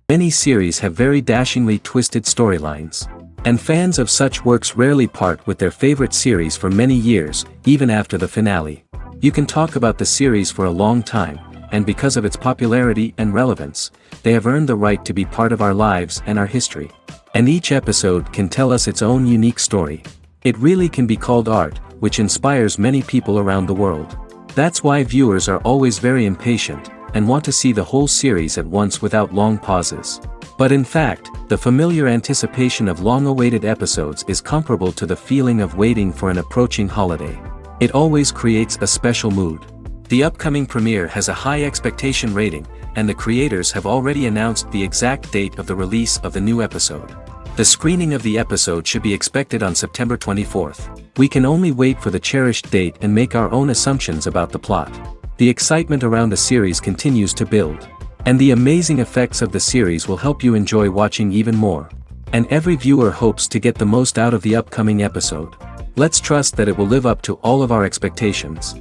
Many series have very dashingly twisted storylines. And fans of such works rarely part with their favorite series for many years, even after the finale. You can talk about the series for a long time, and because of its popularity and relevance, they have earned the right to be part of our lives and our history. And each episode can tell us its own unique story. It really can be called art, which inspires many people around the world. That's why viewers are always very impatient, and want to see the whole series at once without long pauses. But in fact, the familiar anticipation of long-awaited episodes is comparable to the feeling of waiting for an approaching holiday. It always creates a special mood. The upcoming premiere has a high expectation rating, and the creators have already announced the exact date of the release of the new episode. The screening of the episode should be expected on September 24th. We can only wait for the cherished date and make our own assumptions about the plot. The excitement around the series continues to build. And the amazing effects of the series will help you enjoy watching even more. And every viewer hopes to get the most out of the upcoming episode. Let's trust that it will live up to all of our expectations.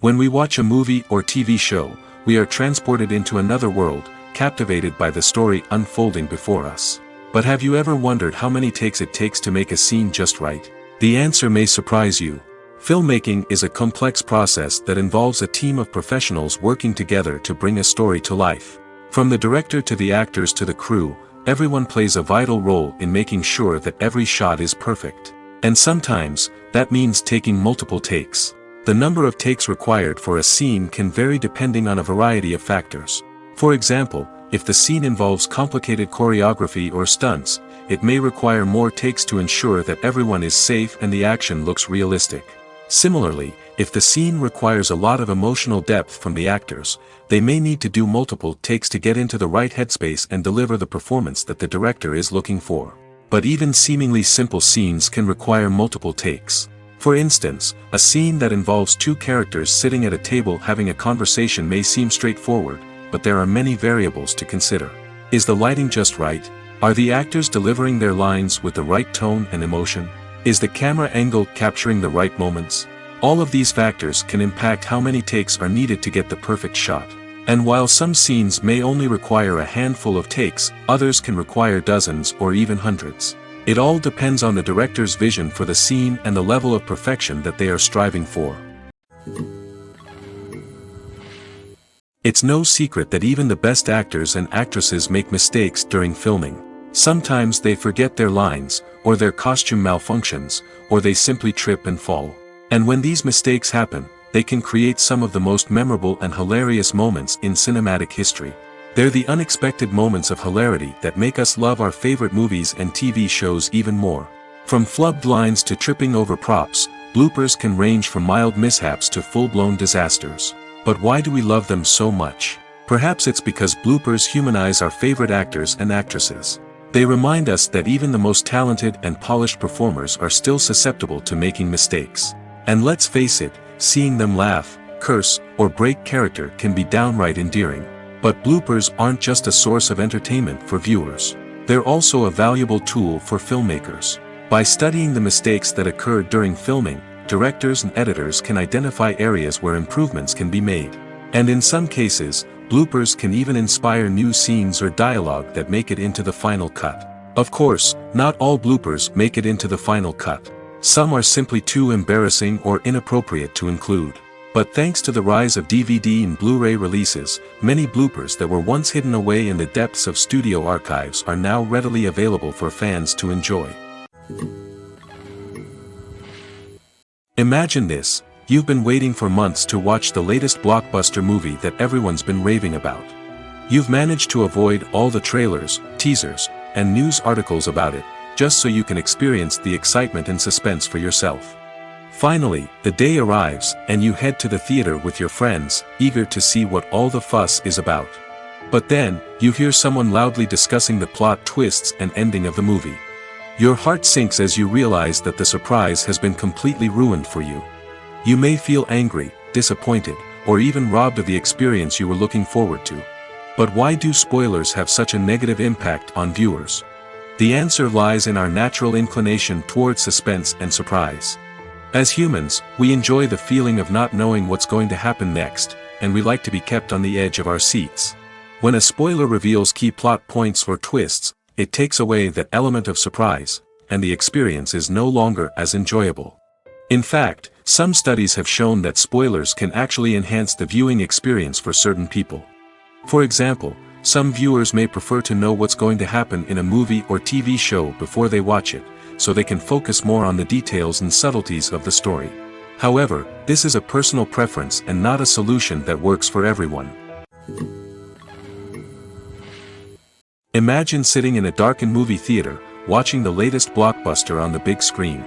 When we watch a movie or TV show, we are transported into another world, captivated by the story unfolding before us. But have you ever wondered how many takes it takes to make a scene just right? The answer may surprise you. Filmmaking is a complex process that involves a team of professionals working together to bring a story to life. From the director to the actors to the crew, everyone plays a vital role in making sure that every shot is perfect. And sometimes, that means taking multiple takes. The number of takes required for a scene can vary depending on a variety of factors. For example, if the scene involves complicated choreography or stunts, it may require more takes to ensure that everyone is safe and the action looks realistic. Similarly, if the scene requires a lot of emotional depth from the actors, they may need to do multiple takes to get into the right headspace and deliver the performance that the director is looking for. But even seemingly simple scenes can require multiple takes. For instance, a scene that involves two characters sitting at a table having a conversation may seem straightforward, but there are many variables to consider. Is the lighting just right? Are the actors delivering their lines with the right tone and emotion? Is the camera angle capturing the right moments? All of these factors can impact how many takes are needed to get the perfect shot. And while some scenes may only require a handful of takes, others can require dozens or even hundreds. It all depends on the director's vision for the scene and the level of perfection that they are striving for. It's no secret that even the best actors and actresses make mistakes during filming. Sometimes they forget their lines, or their costume malfunctions, or they simply trip and fall. And when these mistakes happen, they can create some of the most memorable and hilarious moments in cinematic history. They're the unexpected moments of hilarity that make us love our favorite movies and TV shows even more. From flubbed lines to tripping over props, bloopers can range from mild mishaps to full-blown disasters. But why do we love them so much? Perhaps it's because bloopers humanize our favorite actors and actresses. They remind us that even the most talented and polished performers are still susceptible to making mistakes. And let's face it, seeing them laugh, curse, or break character can be downright endearing. But bloopers aren't just a source of entertainment for viewers. They're also a valuable tool for filmmakers. By studying the mistakes that occurred during filming, directors and editors can identify areas where improvements can be made. And in some cases, bloopers can even inspire new scenes or dialogue that make it into the final cut. Of course, not all bloopers make it into the final cut. Some are simply too embarrassing or inappropriate to include. But thanks to the rise of DVD and Blu-ray releases, many bloopers that were once hidden away in the depths of studio archives are now readily available for fans to enjoy. Imagine this. You've been waiting for months to watch the latest blockbuster movie that everyone's been raving about. You've managed to avoid all the trailers, teasers, and news articles about it, just so you can experience the excitement and suspense for yourself. Finally, the day arrives, and you head to the theater with your friends, eager to see what all the fuss is about. But then, you hear someone loudly discussing the plot twists and ending of the movie. Your heart sinks as you realize that the surprise has been completely ruined for you. You may feel angry, disappointed, or even robbed of the experience you were looking forward to. But why do spoilers have such a negative impact on viewers? The answer lies in our natural inclination towards suspense and surprise. As humans, we enjoy the feeling of not knowing what's going to happen next, and we like to be kept on the edge of our seats. When a spoiler reveals key plot points or twists, it takes away that element of surprise, and the experience is no longer as enjoyable. In fact, some studies have shown that spoilers can actually enhance the viewing experience for certain people. For example, some viewers may prefer to know what's going to happen in a movie or TV show before they watch it, so they can focus more on the details and subtleties of the story. However, this is a personal preference and not a solution that works for everyone. Imagine sitting in a darkened movie theater, watching the latest blockbuster on the big screen.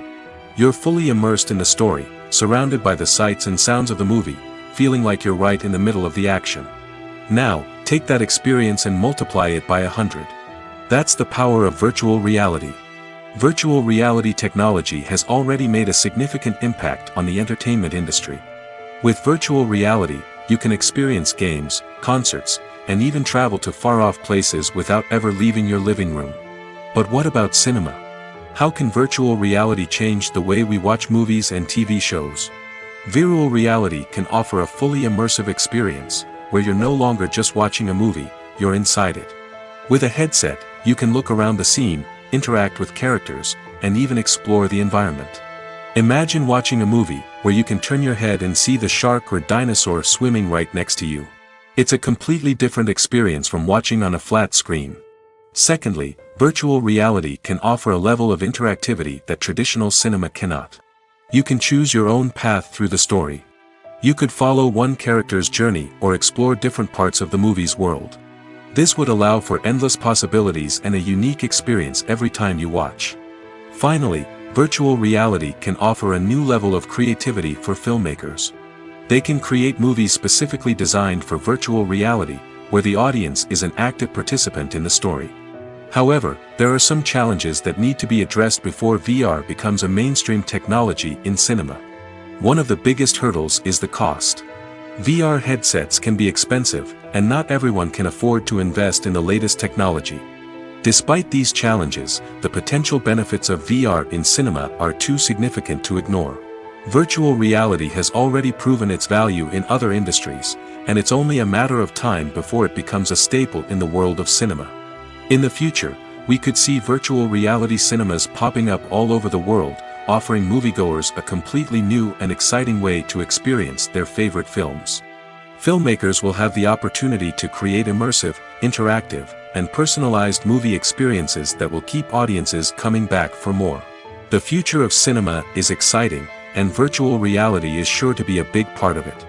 You're fully immersed in the story, surrounded by the sights and sounds of the movie, feeling like you're right in the middle of the action. Now, take that experience and multiply it by 100. That's the power of virtual reality. Virtual reality technology has already made a significant impact on the entertainment industry. With virtual reality, you can experience games, concerts, and even travel to far-off places without ever leaving your living room. But what about cinema? How can virtual reality change the way we watch movies and TV shows? Virtual reality can offer a fully immersive experience, where you're no longer just watching a movie, you're inside it. With a headset, you can look around the scene, interact with characters, and even explore the environment. Imagine watching a movie, where you can turn your head and see the shark or dinosaur swimming right next to you. It's a completely different experience from watching on a flat screen. Secondly, virtual reality can offer a level of interactivity that traditional cinema cannot. You can choose your own path through the story. You could follow one character's journey or explore different parts of the movie's world. This would allow for endless possibilities and a unique experience every time you watch. Finally, virtual reality can offer a new level of creativity for filmmakers. They can create movies specifically designed for virtual reality, where the audience is an active participant in the story. However, there are some challenges that need to be addressed before VR becomes a mainstream technology in cinema. One of the biggest hurdles is the cost. VR headsets can be expensive, and not everyone can afford to invest in the latest technology. Despite these challenges, the potential benefits of VR in cinema are too significant to ignore. Virtual reality has already proven its value in other industries, and it's only a matter of time before it becomes a staple in the world of cinema. In the future, we could see virtual reality cinemas popping up all over the world, offering moviegoers a completely new and exciting way to experience their favorite films. Filmmakers will have the opportunity to create immersive, interactive, and personalized movie experiences that will keep audiences coming back for more. The future of cinema is exciting, and virtual reality is sure to be a big part of it.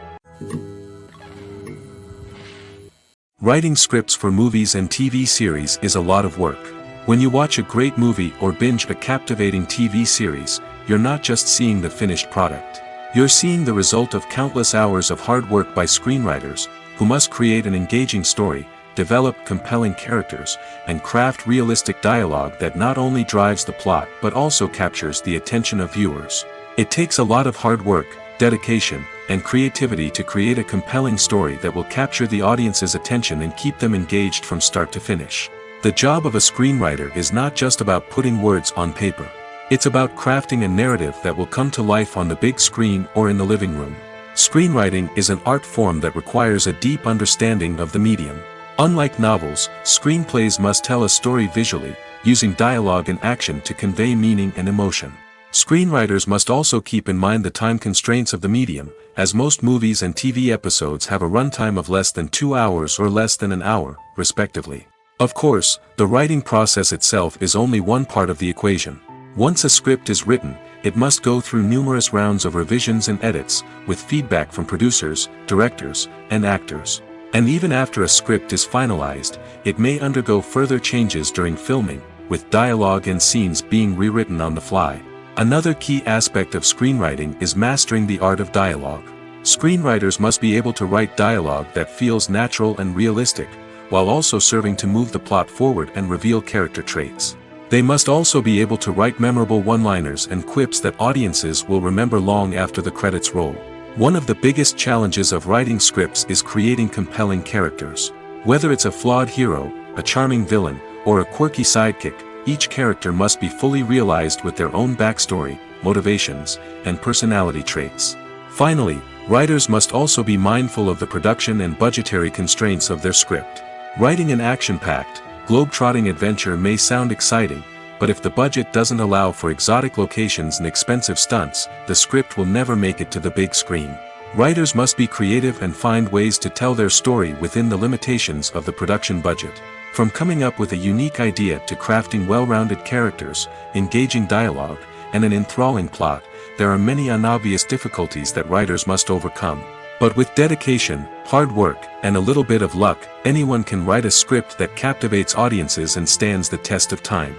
Writing scripts for movies and TV series is a lot of work. When you watch a great movie or binge a captivating TV series, you're not just seeing the finished product. You're seeing the result of countless hours of hard work by screenwriters, who must create an engaging story, develop compelling characters, and craft realistic dialogue that not only drives the plot but also captures the attention of viewers. It takes a lot of hard work, dedication, and creativity to create a compelling story that will capture the audience's attention and keep them engaged from start to finish. The job of a screenwriter is not just about putting words on paper. It's about crafting a narrative that will come to life on the big screen or in the living room. Screenwriting is an art form that requires a deep understanding of the medium. Unlike novels, screenplays must tell a story visually, using dialogue and action to convey meaning and emotion. Screenwriters must also keep in mind the time constraints of the medium, as most movies and TV episodes have a runtime of less than 2 hours or less than an hour, respectively. Of course, the writing process itself is only one part of the equation. Once a script is written, it must go through numerous rounds of revisions and edits, with feedback from producers, directors, and actors. And even after a script is finalized, it may undergo further changes during filming, with dialogue and scenes being rewritten on the fly. Another key aspect of screenwriting is mastering the art of dialogue. Screenwriters must be able to write dialogue that feels natural and realistic, while also serving to move the plot forward and reveal character traits. They must also be able to write memorable one-liners and quips that audiences will remember long after the credits roll. One of the biggest challenges of writing scripts is creating compelling characters. Whether it's a flawed hero, a charming villain, or a quirky sidekick, each character must be fully realized with their own backstory, motivations, and personality traits. Finally, writers must also be mindful of the production and budgetary constraints of their script. Writing an action-packed, globe-trotting adventure may sound exciting, but if the budget doesn't allow for exotic locations and expensive stunts, the script will never make it to the big screen. Writers must be creative and find ways to tell their story within the limitations of the production budget. From coming up with a unique idea to crafting well-rounded characters, engaging dialogue, and an enthralling plot, there are many unobvious difficulties that writers must overcome. But with dedication, hard work, and a little bit of luck, anyone can write a script that captivates audiences and stands the test of time.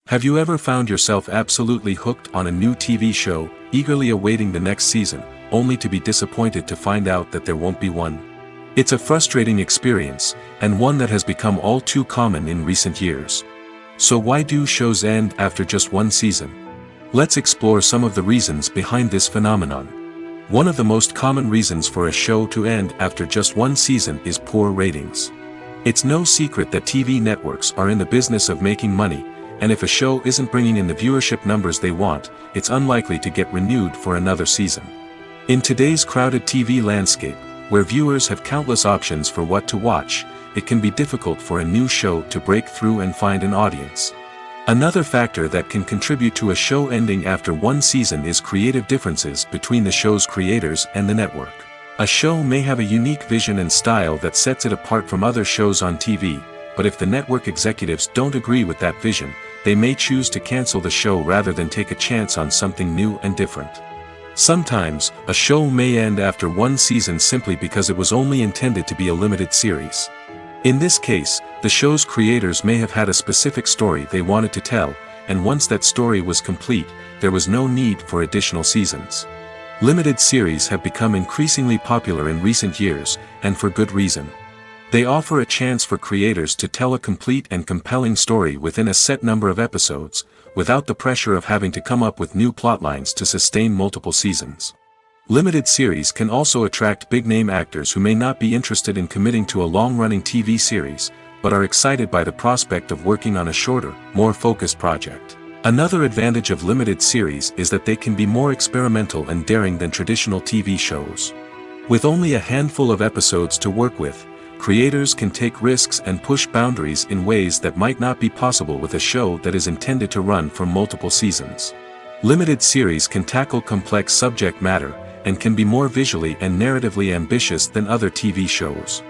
Have you ever found yourself absolutely hooked on a new TV show, eagerly awaiting the next season, only to be disappointed to find out that there won't be one? It's a frustrating experience, and one that has become all too common in recent years. So why do shows end after just one season? Let's explore some of the reasons behind this phenomenon. One of the most common reasons for a show to end after just one season is poor ratings. It's no secret that TV networks are in the business of making money, and if a show isn't bringing in the viewership numbers they want, it's unlikely to get renewed for another season. In today's crowded TV landscape, where viewers have countless options for what to watch, it can be difficult for a new show to break through and find an audience. Another factor that can contribute to a show ending after one season is creative differences between the show's creators and the network. A show may have a unique vision and style that sets it apart from other shows on TV, but if the network executives don't agree with that vision, they may choose to cancel the show rather than take a chance on something new and different. Sometimes, a show may end after one season simply because it was only intended to be a limited series. In this case, the show's creators may have had a specific story they wanted to tell, and once that story was complete, there was no need for additional seasons. Limited series have become increasingly popular in recent years, and for good reason. They offer a chance for creators to tell a complete and compelling story within a set number of episodes, without the pressure of having to come up with new plotlines to sustain multiple seasons. Limited series can also attract big-name actors who may not be interested in committing to a long-running TV series, but are excited by the prospect of working on a shorter, more focused project. Another advantage of limited series is that they can be more experimental and daring than traditional TV shows. With only a handful of episodes to work with, creators can take risks and push boundaries in ways that might not be possible with a show that is intended to run for multiple seasons. Limited series can tackle complex subject matter, and can be more visually and narratively ambitious than other TV shows.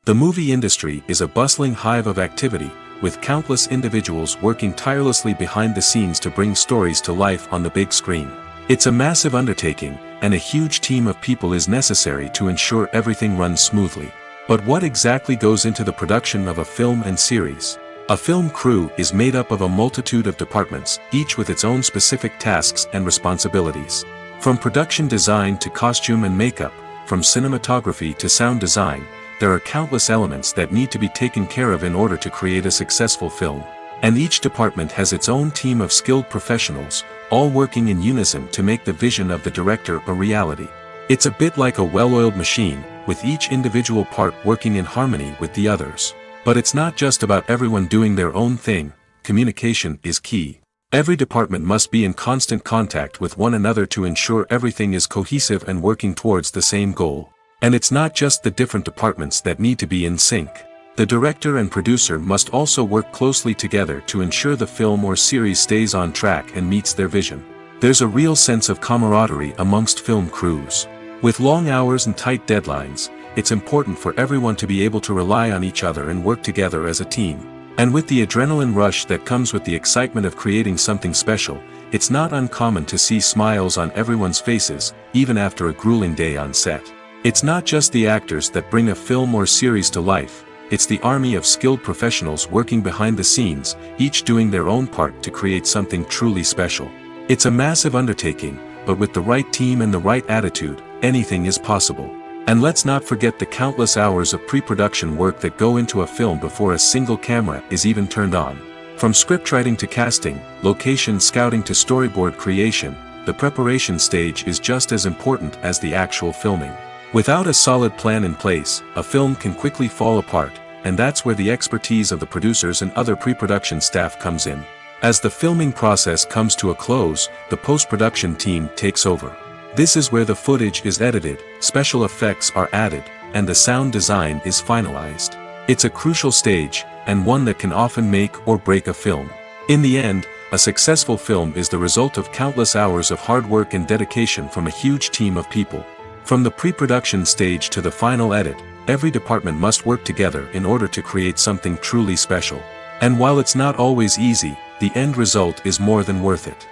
The movie industry is a bustling hive of activity, with countless individuals working tirelessly behind the scenes to bring stories to life on the big screen. It's a massive undertaking, and a huge team of people is necessary to ensure everything runs smoothly. But what exactly goes into the production of a film and series? A film crew is made up of a multitude of departments, each with its own specific tasks and responsibilities. From production design to costume and makeup, from cinematography to sound design, there are countless elements that need to be taken care of in order to create a successful film. And each department has its own team of skilled professionals, all working in unison to make the vision of the director a reality. It's a bit like a well-oiled machine, with each individual part working in harmony with the others. But it's not just about everyone doing their own thing. Communication is key. Every department must be in constant contact with one another to ensure everything is cohesive and working towards the same goal. And it's not just the different departments that need to be in sync. The director and producer must also work closely together to ensure the film or series stays on track and meets their vision. There's a real sense of camaraderie amongst film crews. With long hours and tight deadlines, it's important for everyone to be able to rely on each other and work together as a team. And with the adrenaline rush that comes with the excitement of creating something special, it's not uncommon to see smiles on everyone's faces, even after a grueling day on set. It's not just the actors that bring a film or series to life, it's the army of skilled professionals working behind the scenes, each doing their own part to create something truly special. It's a massive undertaking, but with the right team and the right attitude, anything is possible. And let's not forget the countless hours of pre-production work that go into a film before a single camera is even turned on. From scriptwriting to casting, location scouting to storyboard creation, the preparation stage is just as important as the actual filming. Without a solid plan in place, a film can quickly fall apart, and that's where the expertise of the producers and other pre-production staff comes in. As the filming process comes to a close, the post-production team takes over. This is where the footage is edited, special effects are added, and the sound design is finalized. It's a crucial stage, and one that can often make or break a film. In the end, a successful film is the result of countless hours of hard work and dedication from a huge team of people. From the pre-production stage to the final edit, every department must work together in order to create something truly special. And while it's not always easy, the end result is more than worth it.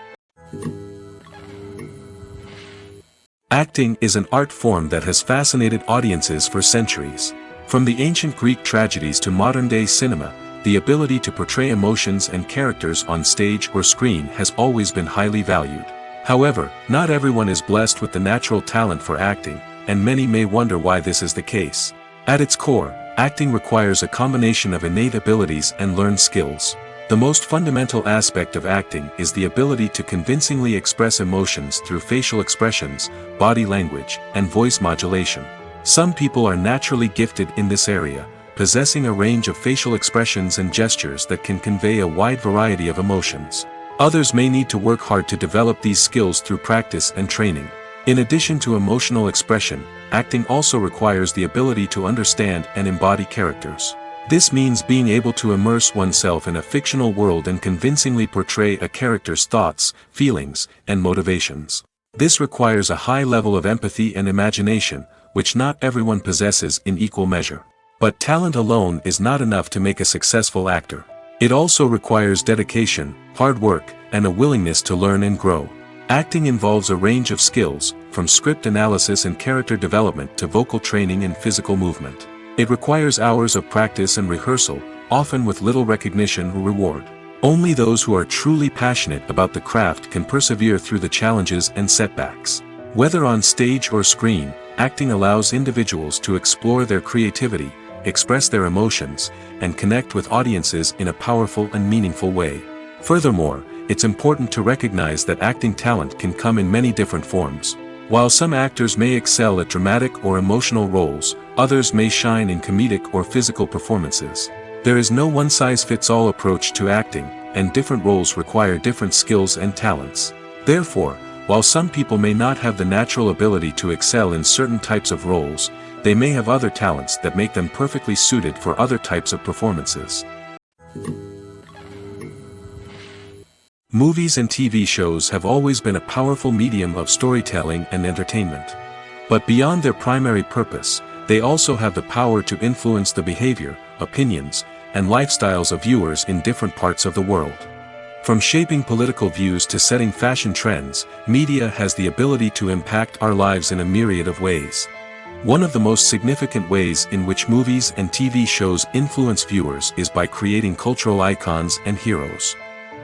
Acting is an art form that has fascinated audiences for centuries. From the ancient Greek tragedies to modern-day cinema, the ability to portray emotions and characters on stage or screen has always been highly valued. However, not everyone is blessed with the natural talent for acting, and many may wonder why this is the case. At its core, acting requires a combination of innate abilities and learned skills. The most fundamental aspect of acting is the ability to convincingly express emotions through facial expressions, body language, and voice modulation. Some people are naturally gifted in this area, possessing a range of facial expressions and gestures that can convey a wide variety of emotions. Others may need to work hard to develop these skills through practice and training. In addition to emotional expression, acting also requires the ability to understand and embody characters. This means being able to immerse oneself in a fictional world and convincingly portray a character's thoughts, feelings, and motivations. This requires a high level of empathy and imagination, which not everyone possesses in equal measure. But talent alone is not enough to make a successful actor. It also requires dedication, hard work, and a willingness to learn and grow. Acting involves a range of skills, from script analysis and character development to vocal training and physical movement. It requires hours of practice and rehearsal, often with little recognition or reward. Only those who are truly passionate about the craft can persevere through the challenges and setbacks. Whether on stage or screen, acting allows individuals to explore their creativity, express their emotions, and connect with audiences in a powerful and meaningful way. Furthermore, it's important to recognize that acting talent can come in many different forms. While some actors may excel at dramatic or emotional roles, others may shine in comedic or physical performances. There is no one-size-fits-all approach to acting, and different roles require different skills and talents. Therefore, while some people may not have the natural ability to excel in certain types of roles, they may have other talents that make them perfectly suited for other types of performances. Movies and TV shows have always been a powerful medium of storytelling and entertainment. But beyond their primary purpose, they also have the power to influence the behavior, opinions, and lifestyles of viewers in different parts of the world. From shaping political views to setting fashion trends, media has the ability to impact our lives in a myriad of ways. One of the most significant ways in which movies and TV shows influence viewers is by creating cultural icons and heroes.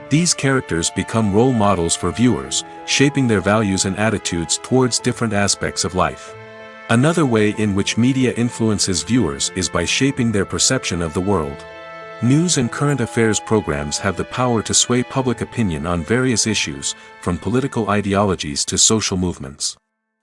These characters become role models for viewers, shaping their values and attitudes towards different aspects of life. Another way in which media influences viewers is by shaping their perception of the world. News and current affairs programs have the power to sway public opinion on various issues, from political ideologies to social movements.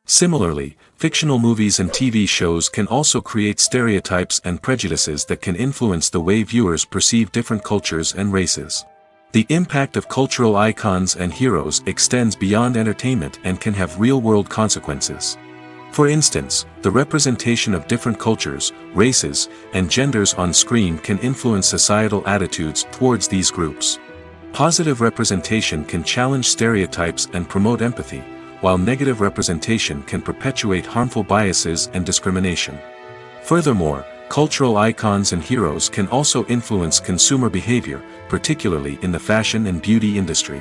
Similarly, fictional movies and TV shows can also create stereotypes and prejudices that can influence the way viewers perceive different cultures and races. The impact of cultural icons and heroes extends beyond entertainment and can have real-world consequences. For instance, the representation of different cultures, races, and genders on screen can influence societal attitudes towards these groups. Positive representation can challenge stereotypes and promote empathy, while negative representation can perpetuate harmful biases and discrimination. Furthermore, cultural icons and heroes can also influence consumer behavior, particularly in the fashion and beauty industry.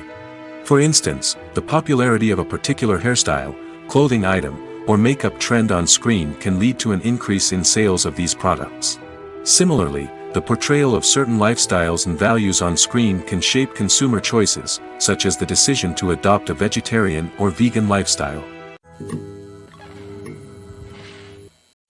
For instance, the popularity of a particular hairstyle, clothing item, or makeup trend on screen can lead to an increase in sales of these products. Similarly, the portrayal of certain lifestyles and values on screen can shape consumer choices, such as the decision to adopt a vegetarian or vegan lifestyle.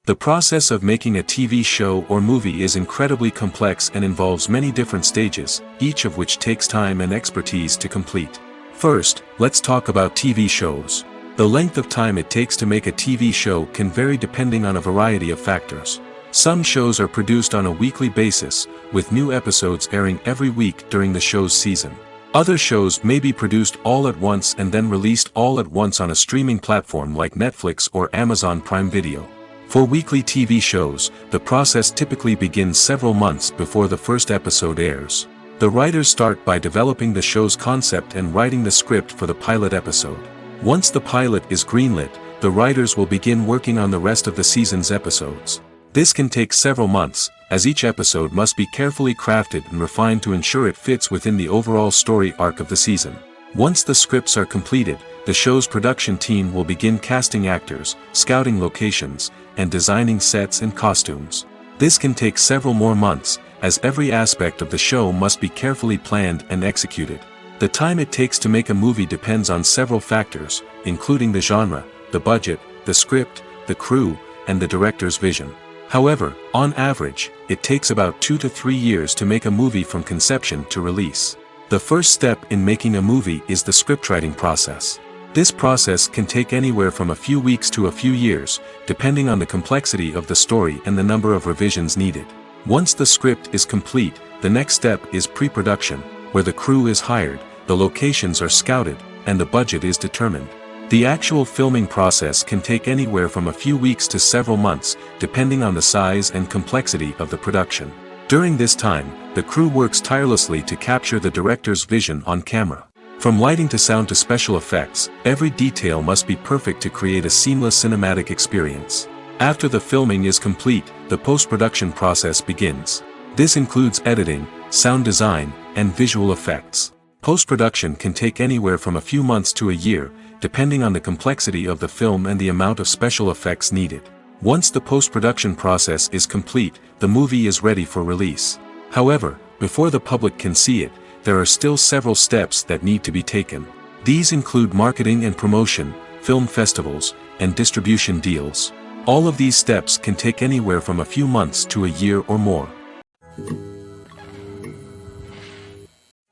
The process of making a TV show or movie is incredibly complex and involves many different stages, each of which takes time and expertise to complete. First, let's talk about TV shows. The length of time it takes to make a TV show can vary depending on a variety of factors. Some shows are produced on a weekly basis, with new episodes airing every week during the show's season. Other shows may be produced all at once and then released all at once on a streaming platform like Netflix or Amazon Prime Video. For weekly TV shows, the process typically begins several months before the first episode airs. The writers start by developing the show's concept and writing the script for the pilot episode. Once the pilot is greenlit, the writers will begin working on the rest of the season's episodes. This can take several months, as each episode must be carefully crafted and refined to ensure it fits within the overall story arc of the season. Once the scripts are completed, the show's production team will begin casting actors, scouting locations, and designing sets and costumes. This can take several more months, as every aspect of the show must be carefully planned and executed. The time it takes to make a movie depends on several factors, including the genre, the budget, the script, the crew, and the director's vision. However, on average, it takes about 2 to 3 years to make a movie from conception to release. The first step in making a movie is the scriptwriting process. This process can take anywhere from a few weeks to a few years, depending on the complexity of the story and the number of revisions needed. Once the script is complete, the next step is pre-production, where the crew is hired, the locations are scouted, and the budget is determined. The actual filming process can take anywhere from a few weeks to several months, depending on the size and complexity of the production. During this time, the crew works tirelessly to capture the director's vision on camera. From lighting to sound to special effects, every detail must be perfect to create a seamless cinematic experience. After the filming is complete, the post-production process begins. This includes editing, sound design, and visual effects. Post-production can take anywhere from a few months to a year, depending on the complexity of the film and the amount of special effects needed. Once the post-production process is complete, the movie is ready for release. However, before the public can see it, there are still several steps that need to be taken. These include marketing and promotion, film festivals, and distribution deals. All of these steps can take anywhere from a few months to a year or more.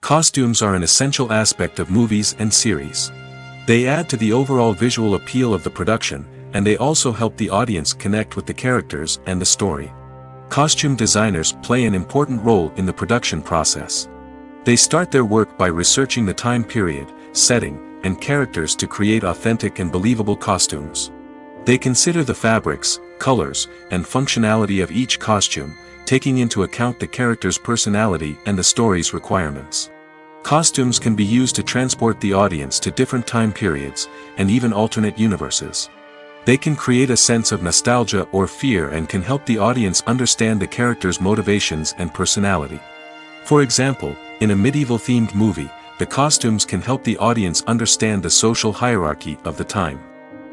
Costumes are an essential aspect of movies and series. They add to the overall visual appeal of the production, and they also help the audience connect with the characters and the story. Costume designers play an important role in the production process. They start their work by researching the time period, setting, and characters to create authentic and believable costumes. They consider the fabrics, colors, and functionality of each costume, taking into account the character's personality and the story's requirements. Costumes can be used to transport the audience to different time periods, and even alternate universes. They can create a sense of nostalgia or fear and can help the audience understand the character's motivations and personality. For example, in a medieval-themed movie, the costumes can help the audience understand the social hierarchy of the time.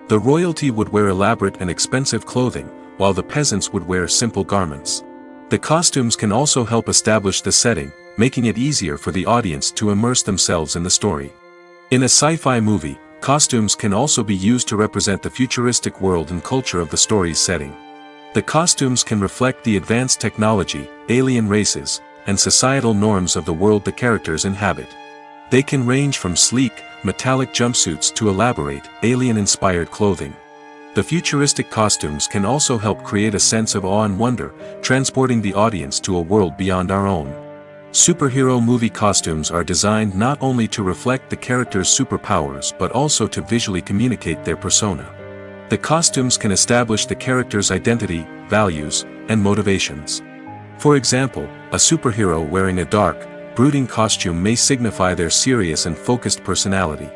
The royalty would wear elaborate and expensive clothing, while the peasants would wear simple garments. The costumes can also help establish the setting, making it easier for the audience to immerse themselves in the story. In a sci-fi movie, costumes can also be used to represent the futuristic world and culture of the story's setting. The costumes can reflect the advanced technology, alien races, and societal norms of the world the characters inhabit. They can range from sleek, metallic jumpsuits to elaborate, alien-inspired clothing. The futuristic costumes can also help create a sense of awe and wonder, transporting the audience to a world beyond our own. Superhero movie costumes are designed not only to reflect the character's superpowers but also to visually communicate their persona. The costumes can establish the character's identity, values, and motivations. For example, a superhero wearing a dark, brooding costume may signify their serious and focused personality.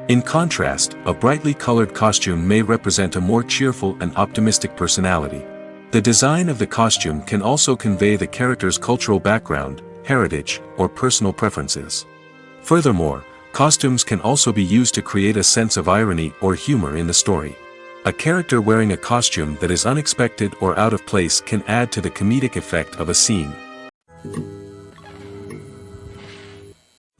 In contrast, a brightly colored costume may represent a more cheerful and optimistic personality. The design of the costume can also convey the character's cultural background, heritage, or personal preferences. Furthermore, costumes can also be used to create a sense of irony or humor in the story. A character wearing a costume that is unexpected or out of place can add to the comedic effect of a scene.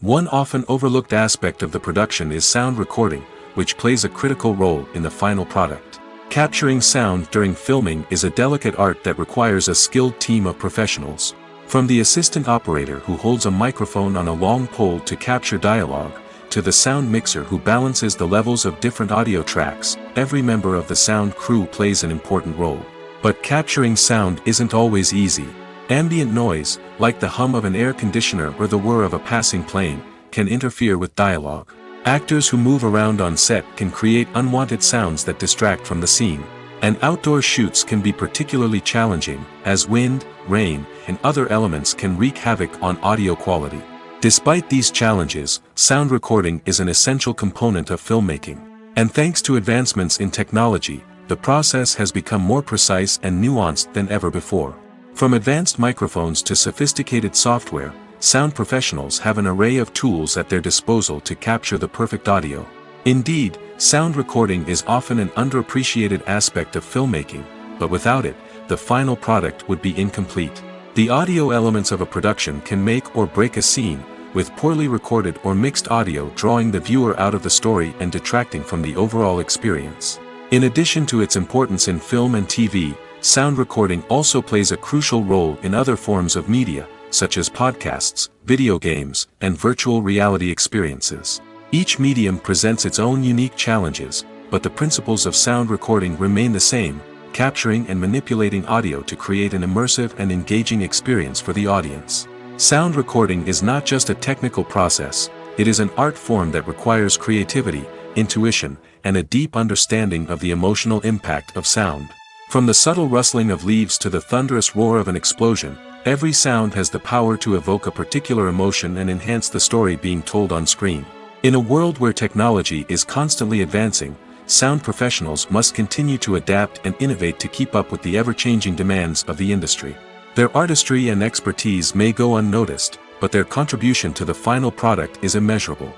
One often overlooked aspect of the production is sound recording, which plays a critical role in the final product. Capturing sound during filming is a delicate art that requires a skilled team of professionals. From the assistant operator who holds a microphone on a long pole to capture dialogue, to the sound mixer who balances the levels of different audio tracks, every member of the sound crew plays an important role. But capturing sound isn't always easy. Ambient noise, like the hum of an air conditioner or the whir of a passing plane, can interfere with dialogue. Actors who move around on set can create unwanted sounds that distract from the scene. And outdoor shoots can be particularly challenging, as wind, rain, and other elements can wreak havoc on audio quality. Despite these challenges, sound recording is an essential component of filmmaking. And thanks to advancements in technology, the process has become more precise and nuanced than ever before. From advanced microphones to sophisticated software, sound professionals have an array of tools at their disposal to capture the perfect audio. Indeed, sound recording is often an underappreciated aspect of filmmaking, but without it, the final product would be incomplete. The audio elements of a production can make or break a scene, with poorly recorded or mixed audio drawing the viewer out of the story and detracting from the overall experience. In addition to its importance in film and TV, sound recording also plays a crucial role in other forms of media, such as podcasts, video games, and virtual reality experiences. Each medium presents its own unique challenges, but the principles of sound recording remain the same, capturing and manipulating audio to create an immersive and engaging experience for the audience. Sound recording is not just a technical process, it is an art form that requires creativity, intuition, and a deep understanding of the emotional impact of sound. From the subtle rustling of leaves to the thunderous roar of an explosion, every sound has the power to evoke a particular emotion and enhance the story being told on screen. In a world where technology is constantly advancing, sound professionals must continue to adapt and innovate to keep up with the ever-changing demands of the industry. Their artistry and expertise may go unnoticed, but their contribution to the final product is immeasurable.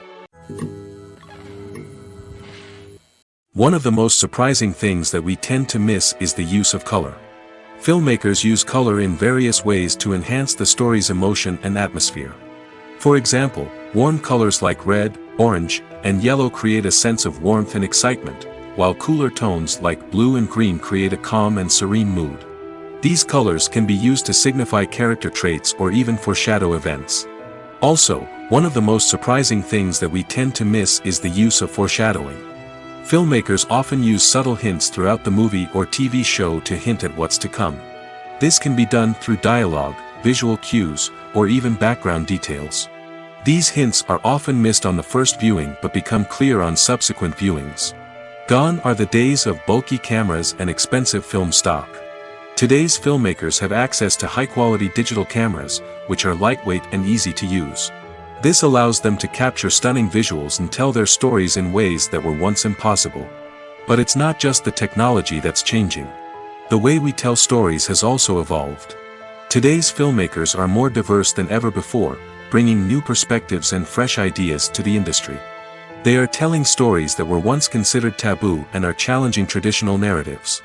One of the most surprising things that we tend to miss is the use of color. Filmmakers use color in various ways to enhance the story's emotion and atmosphere. For example, warm colors like red, orange, and yellow create a sense of warmth and excitement, while cooler tones like blue and green create a calm and serene mood. These colors can be used to signify character traits or even foreshadow events. Also, one of the most surprising things that we tend to miss is the use of foreshadowing. Filmmakers often use subtle hints throughout the movie or TV show to hint at what's to come. This can be done through dialogue, visual cues, or even background details. These hints are often missed on the first viewing but become clear on subsequent viewings. Gone are the days of bulky cameras and expensive film stock. Today's filmmakers have access to high-quality digital cameras, which are lightweight and easy to use. This allows them to capture stunning visuals and tell their stories in ways that were once impossible. But it's not just the technology that's changing. The way we tell stories has also evolved. Today's filmmakers are more diverse than ever before, bringing new perspectives and fresh ideas to the industry. They are telling stories that were once considered taboo and are challenging traditional narratives.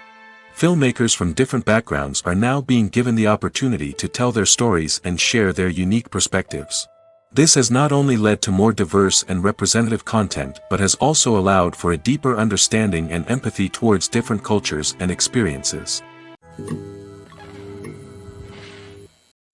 Filmmakers from different backgrounds are now being given the opportunity to tell their stories and share their unique perspectives. This has not only led to more diverse and representative content but has also allowed for a deeper understanding and empathy towards different cultures and experiences.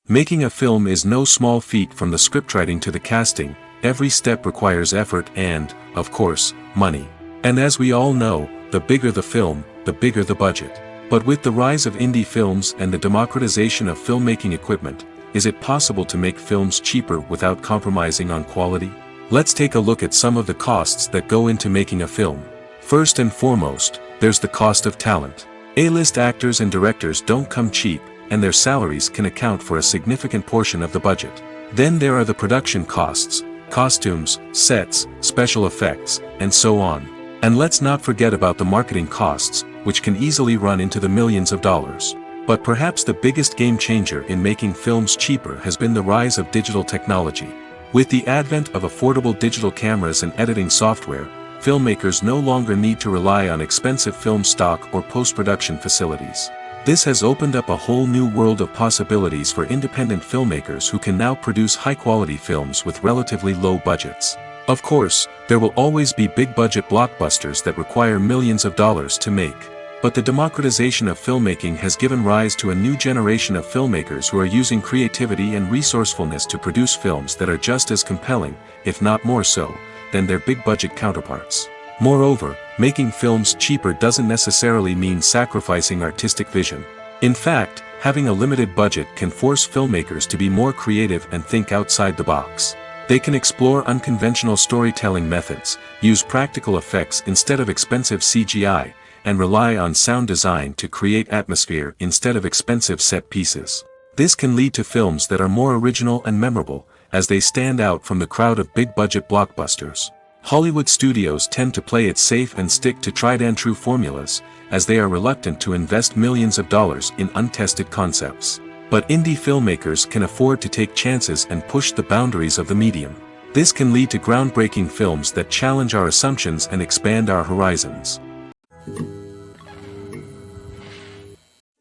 Making a film is no small feat. From the scriptwriting to the casting, every step requires effort and, of course, money. And as we all know, the bigger the film, the bigger the budget. But with the rise of indie films and the democratization of filmmaking equipment, is it possible to make films cheaper without compromising on quality? Let's take a look at some of the costs that go into making a film. First and foremost, there's the cost of talent. A-list actors and directors don't come cheap, and their salaries can account for a significant portion of the budget. Then there are the production costs, costumes, sets, special effects, and so on. And let's not forget about the marketing costs, which can easily run into the millions of dollars. But perhaps the biggest game changer in making films cheaper has been the rise of digital technology. With the advent of affordable digital cameras and editing software, filmmakers no longer need to rely on expensive film stock or post-production facilities. This has opened up a whole new world of possibilities for independent filmmakers who can now produce high-quality films with relatively low budgets. Of course, there will always be big-budget blockbusters that require millions of dollars to make. But the democratization of filmmaking has given rise to a new generation of filmmakers who are using creativity and resourcefulness to produce films that are just as compelling, if not more so, than their big-budget counterparts. Moreover, making films cheaper doesn't necessarily mean sacrificing artistic vision. In fact, having a limited budget can force filmmakers to be more creative and think outside the box. They can explore unconventional storytelling methods, use practical effects instead of expensive CGI, and rely on sound design to create atmosphere instead of expensive set pieces. This can lead to films that are more original and memorable, as they stand out from the crowd of big-budget blockbusters. Hollywood studios tend to play it safe and stick to tried-and-true formulas, as they are reluctant to invest millions of dollars in untested concepts. But indie filmmakers can afford to take chances and push the boundaries of the medium. This can lead to groundbreaking films that challenge our assumptions and expand our horizons.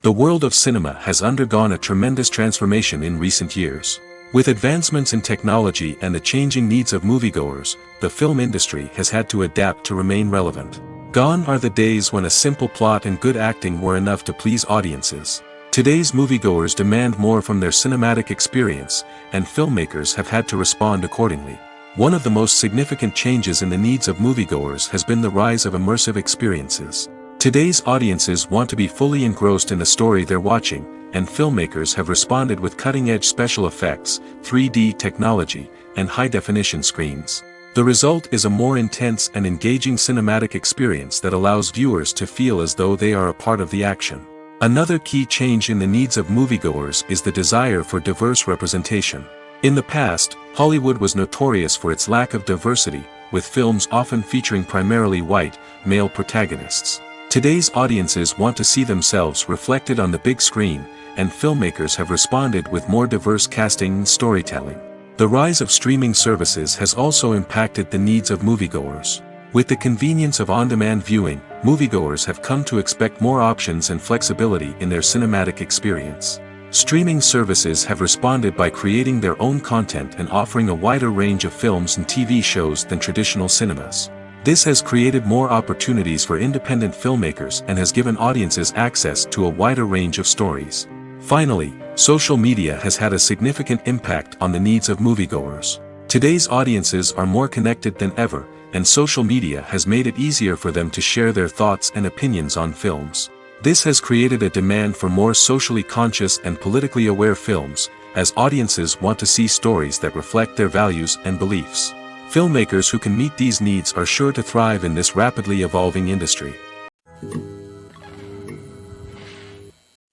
The world of cinema has undergone a tremendous transformation in recent years. With advancements in technology and the changing needs of moviegoers, the film industry has had to adapt to remain relevant. Gone are the days when a simple plot and good acting were enough to please audiences. Today's moviegoers demand more from their cinematic experience, and filmmakers have had to respond accordingly. One of the most significant changes in the needs of moviegoers has been the rise of immersive experiences. Today's audiences want to be fully engrossed in the story they're watching, and filmmakers have responded with cutting-edge special effects, 3D technology, and high-definition screens. The result is a more intense and engaging cinematic experience that allows viewers to feel as though they are a part of the action. Another key change in the needs of moviegoers is the desire for diverse representation. In the past, Hollywood was notorious for its lack of diversity, with films often featuring primarily white, male protagonists. Today's audiences want to see themselves reflected on the big screen, and filmmakers have responded with more diverse casting and storytelling. The rise of streaming services has also impacted the needs of moviegoers. With the convenience of on-demand viewing, moviegoers have come to expect more options and flexibility in their cinematic experience. Streaming services have responded by creating their own content and offering a wider range of films and TV shows than traditional cinemas. This has created more opportunities for independent filmmakers and has given audiences access to a wider range of stories. Finally, social media has had a significant impact on the needs of moviegoers. Today's audiences are more connected than ever, and social media has made it easier for them to share their thoughts and opinions on films. This has created a demand for more socially conscious and politically aware films, as audiences want to see stories that reflect their values and beliefs. Filmmakers who can meet these needs are sure to thrive in this rapidly evolving industry.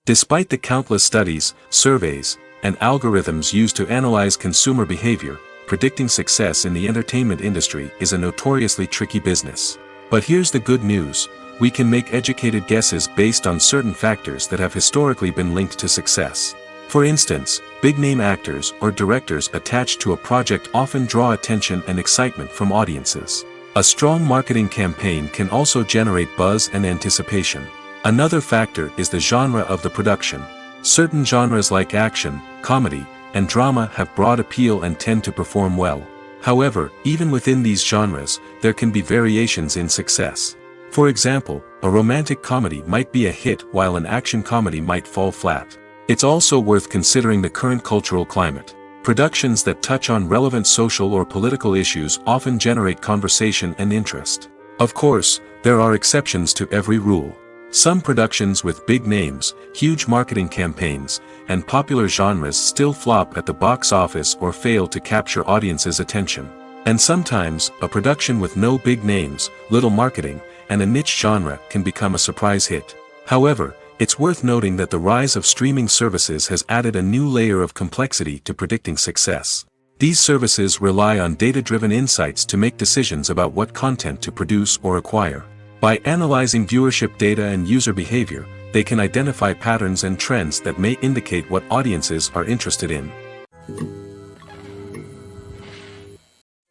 Despite the countless studies, surveys, and algorithms used to analyze consumer behavior, predicting success in the entertainment industry is a notoriously tricky business. But here's the good news: we can make educated guesses based on certain factors that have historically been linked to success. For instance, big-name actors or directors attached to a project often draw attention and excitement from audiences. A strong marketing campaign can also generate buzz and anticipation. Another factor is the genre of the production. Certain genres like action, comedy, and drama have broad appeal and tend to perform well. However, even within these genres, there can be variations in success. For example, a romantic comedy might be a hit while an action comedy might fall flat. It's also worth considering the current cultural climate. Productions that touch on relevant social or political issues often generate conversation and interest. Of course, there are exceptions to every rule. Some productions with big names, huge marketing campaigns, and popular genres still flop at the box office or fail to capture audiences' attention. And sometimes, a production with no big names, little marketing, and a niche genre can become a surprise hit. However, it's worth noting that the rise of streaming services has added a new layer of complexity to predicting success. These services rely on data-driven insights to make decisions about what content to produce or acquire. By analyzing viewership data and user behavior, they can identify patterns and trends that may indicate what audiences are interested in.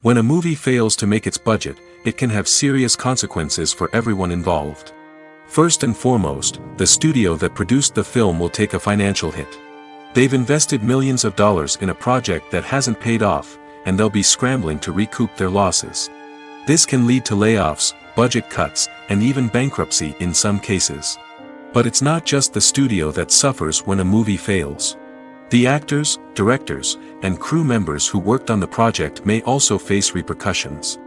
When a movie fails to make its budget, it can have serious consequences for everyone involved. First and foremost, the studio that produced the film will take a financial hit. They've invested millions of dollars in a project that hasn't paid off, and they'll be scrambling to recoup their losses. This can lead to layoffs, budget cuts, and even bankruptcy in some cases. But it's not just the studio that suffers when a movie fails. The actors, directors, and crew members who worked on the project may also face repercussions.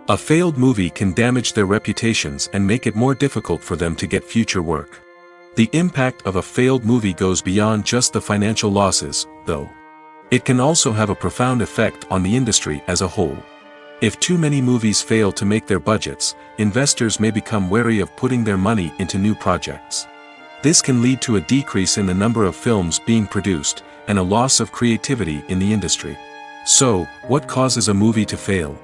A failed movie can damage their reputations and make it more difficult for them to get future work. The impact of a failed movie goes beyond just the financial losses, though. It can also have a profound effect on the industry as a whole. If too many movies fail to make their budgets, investors may become wary of putting their money into new projects. This can lead to a decrease in the number of films being produced, and a loss of creativity in the industry. So, what causes a movie to fail?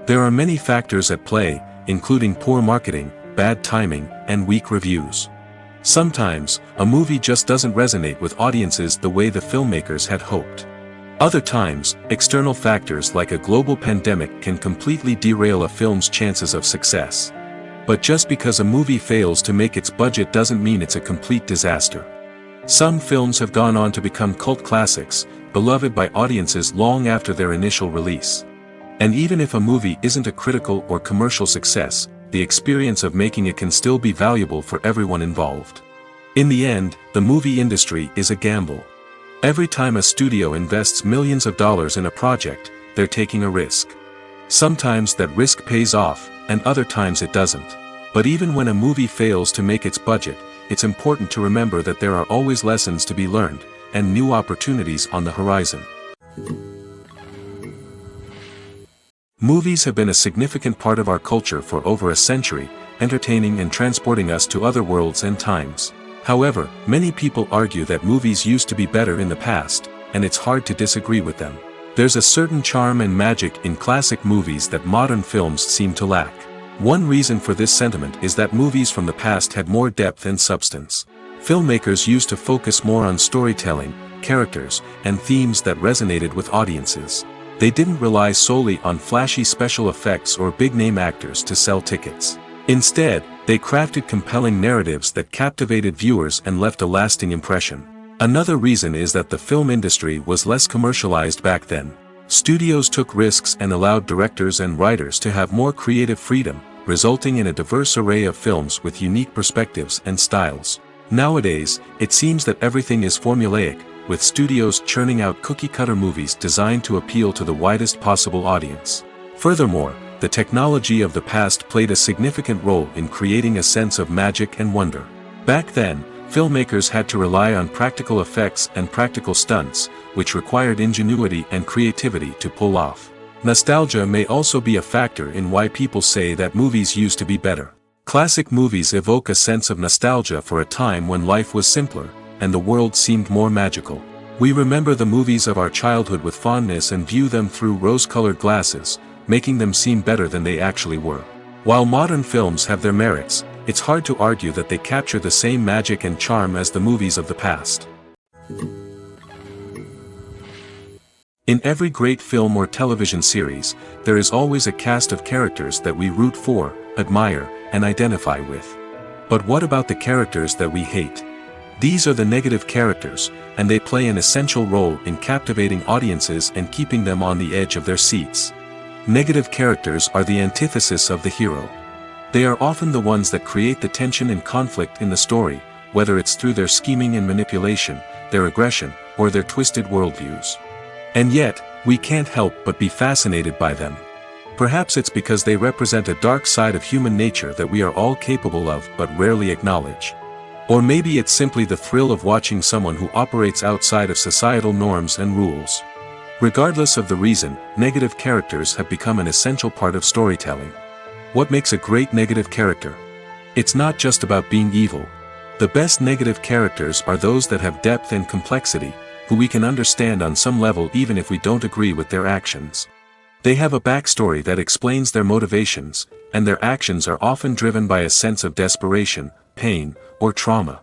There are many factors at play, including poor marketing, bad timing, and weak reviews. Sometimes, a movie just doesn't resonate with audiences the way the filmmakers had hoped. Other times, external factors like a global pandemic can completely derail a film's chances of success. But just because a movie fails to make its budget doesn't mean it's a complete disaster. Some films have gone on to become cult classics, beloved by audiences long after their initial release. And even if a movie isn't a critical or commercial success, the experience of making it can still be valuable for everyone involved. In the end, the movie industry is a gamble. Every time a studio invests millions of dollars in a project, they're taking a risk. Sometimes that risk pays off, and other times it doesn't. But even when a movie fails to make its budget, it's important to remember that there are always lessons to be learned, and new opportunities on the horizon. Movies have been a significant part of our culture for over a century, entertaining and transporting us to other worlds and times. However, many people argue that movies used to be better in the past, and it's hard to disagree with them. There's a certain charm and magic in classic movies that modern films seem to lack. One reason for this sentiment is that movies from the past had more depth and substance. Filmmakers used to focus more on storytelling, characters, and themes that resonated with audiences. They didn't rely solely on flashy special effects or big-name actors to sell tickets. Instead, they crafted compelling narratives that captivated viewers and left a lasting impression. Another reason is that the film industry was less commercialized back then. Studios took risks and allowed directors and writers to have more creative freedom, resulting in a diverse array of films with unique perspectives and styles. Nowadays, it seems that everything is formulaic, with studios churning out cookie-cutter movies designed to appeal to the widest possible audience. Furthermore, the technology of the past played a significant role in creating a sense of magic and wonder. Back then, filmmakers had to rely on practical effects and practical stunts, which required ingenuity and creativity to pull off. Nostalgia may also be a factor in why people say that movies used to be better. Classic movies evoke a sense of nostalgia for a time when life was simpler, and the world seemed more magical. We remember the movies of our childhood with fondness and view them through rose-colored glasses, making them seem better than they actually were. While modern films have their merits, it's hard to argue that they capture the same magic and charm as the movies of the past. In every great film or television series, there is always a cast of characters that we root for, admire, and identify with. But what about the characters that we hate? These are the negative characters, and they play an essential role in captivating audiences and keeping them on the edge of their seats. Negative characters are the antithesis of the hero. They are often the ones that create the tension and conflict in the story, whether it's through their scheming and manipulation, their aggression, or their twisted worldviews. And yet, we can't help but be fascinated by them. Perhaps it's because they represent a dark side of human nature that we are all capable of but rarely acknowledge. Or maybe it's simply the thrill of watching someone who operates outside of societal norms and rules. Regardless of the reason, negative characters have become an essential part of storytelling. What makes a great negative character? It's not just about being evil. The best negative characters are those that have depth and complexity, who we can understand on some level even if we don't agree with their actions. They have a backstory that explains their motivations, and their actions are often driven by a sense of desperation, pain, or trauma.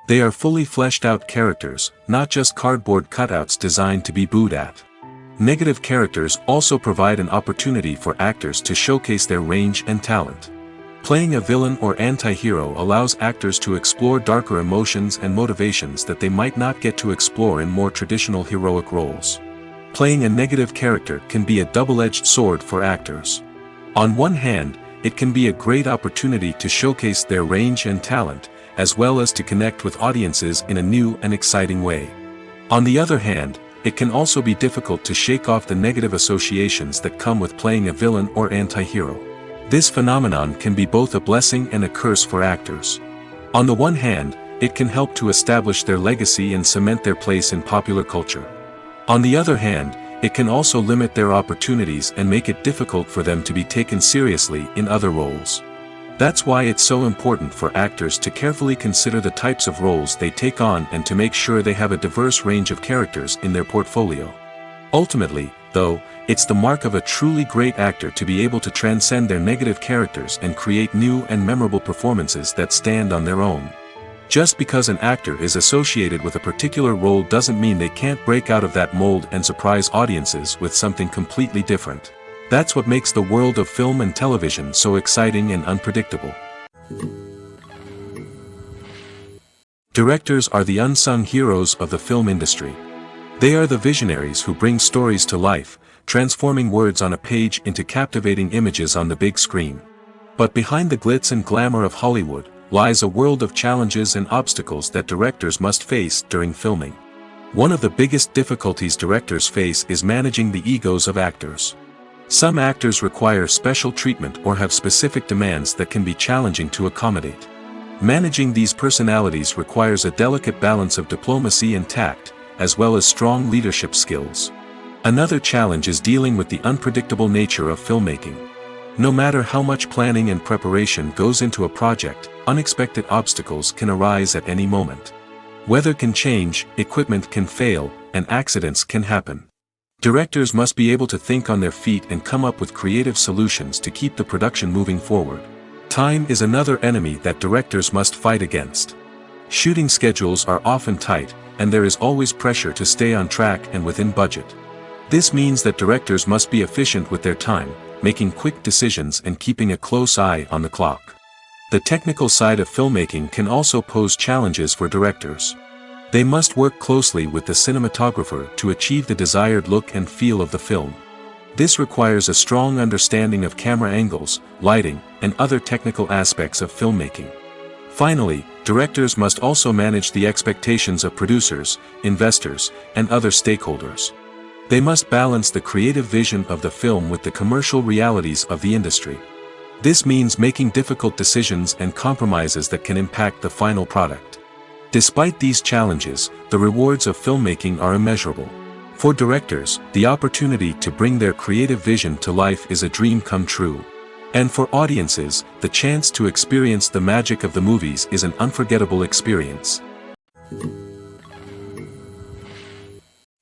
They are fully fleshed out characters, not just cardboard cutouts designed to be booed at. Negative characters also provide an opportunity for actors to showcase their range and talent. Playing a villain or anti-hero allows actors to explore darker emotions and motivations that they might not get to explore in more traditional heroic roles. Playing a negative character can be a double-edged sword for actors. On one hand, it can be a great opportunity to showcase their range and talent, as well as to connect with audiences in a new and exciting way. On the other hand, it can also be difficult to shake off the negative associations that come with playing a villain or anti-hero. This phenomenon can be both a blessing and a curse for actors. On the one hand, it can help to establish their legacy and cement their place in popular culture. On the other hand, it can also limit their opportunities and make it difficult for them to be taken seriously in other roles. That's why it's so important for actors to carefully consider the types of roles they take on and to make sure they have a diverse range of characters in their portfolio. Ultimately, though, it's the mark of a truly great actor to be able to transcend their negative characters and create new and memorable performances that stand on their own. Just because an actor is associated with a particular role doesn't mean they can't break out of that mold and surprise audiences with something completely different. That's what makes the world of film and television so exciting and unpredictable. Directors are the unsung heroes of the film industry. They are the visionaries who bring stories to life, transforming words on a page into captivating images on the big screen. But behind the glitz and glamour of Hollywood lies a world of challenges and obstacles that directors must face during filming. One of the biggest difficulties directors face is managing the egos of actors. Some actors require special treatment or have specific demands that can be challenging to accommodate. Managing these personalities requires a delicate balance of diplomacy and tact, as well as strong leadership skills. Another challenge is dealing with the unpredictable nature of filmmaking. No matter how much planning and preparation goes into a project, unexpected obstacles can arise at any moment. Weather can change, equipment can fail, and accidents can happen. Directors must be able to think on their feet and come up with creative solutions to keep the production moving forward. Time is another enemy that directors must fight against. Shooting schedules are often tight, and there is always pressure to stay on track and within budget. This means that directors must be efficient with their time, making quick decisions and keeping a close eye on the clock. The technical side of filmmaking can also pose challenges for directors. They must work closely with the cinematographer to achieve the desired look and feel of the film. This requires a strong understanding of camera angles, lighting, and other technical aspects of filmmaking. Finally, directors must also manage the expectations of producers, investors, and other stakeholders. They must balance the creative vision of the film with the commercial realities of the industry. This means making difficult decisions and compromises that can impact the final product. Despite these challenges, the rewards of filmmaking are immeasurable. For directors, the opportunity to bring their creative vision to life is a dream come true. And for audiences, the chance to experience the magic of the movies is an unforgettable experience.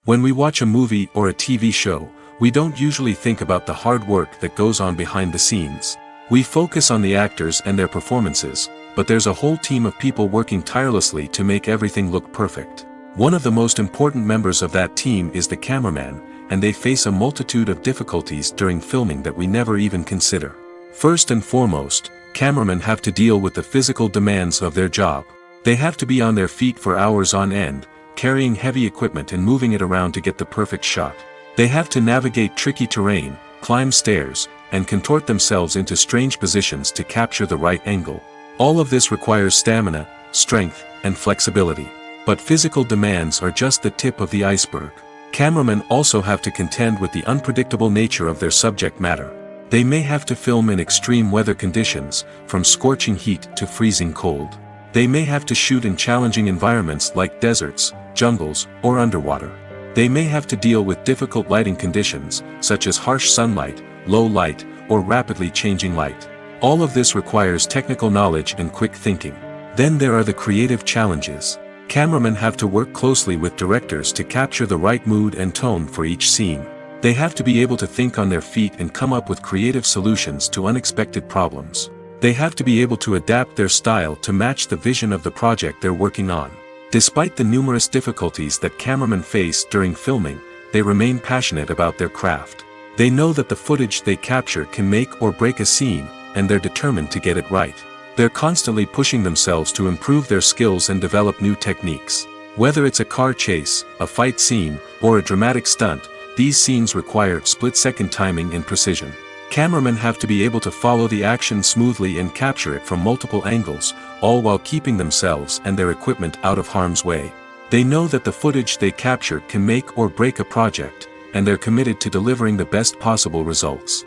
When we watch a movie or a TV show, we don't usually think about the hard work that goes on behind the scenes. We focus on the actors and their performances, but there's a whole team of people working tirelessly to make everything look perfect. One of the most important members of that team is the cameraman, and they face a multitude of difficulties during filming that we never even consider. First and foremost, cameramen have to deal with the physical demands of their job. They have to be on their feet for hours on end, carrying heavy equipment and moving it around to get the perfect shot. They have to navigate tricky terrain, climb stairs, and contort themselves into strange positions to capture the right angle. All of this requires stamina, strength, and flexibility. But physical demands are just the tip of the iceberg. Cameramen also have to contend with the unpredictable nature of their subject matter. They may have to film in extreme weather conditions, from scorching heat to freezing cold. They may have to shoot in challenging environments like deserts, jungles, or underwater. They may have to deal with difficult lighting conditions, such as harsh sunlight, low light, or rapidly changing light. All of this requires technical knowledge and quick thinking. Then there are the creative challenges. Cameramen have to work closely with directors to capture the right mood and tone for each scene. They have to be able to think on their feet and come up with creative solutions to unexpected problems. They have to be able to adapt their style to match the vision of the project they're working on. Despite the numerous difficulties that cameramen face during filming, they remain passionate about their craft. They know that the footage they capture can make or break a scene, and they're determined to get it right. They're constantly pushing themselves to improve their skills and develop new techniques. Whether it's a car chase, a fight scene, or a dramatic stunt, these scenes require split-second timing and precision. Cameramen have to be able to follow the action smoothly and capture it from multiple angles, all while keeping themselves and their equipment out of harm's way. They know that the footage they capture can make or break a project, and they're committed to delivering the best possible results.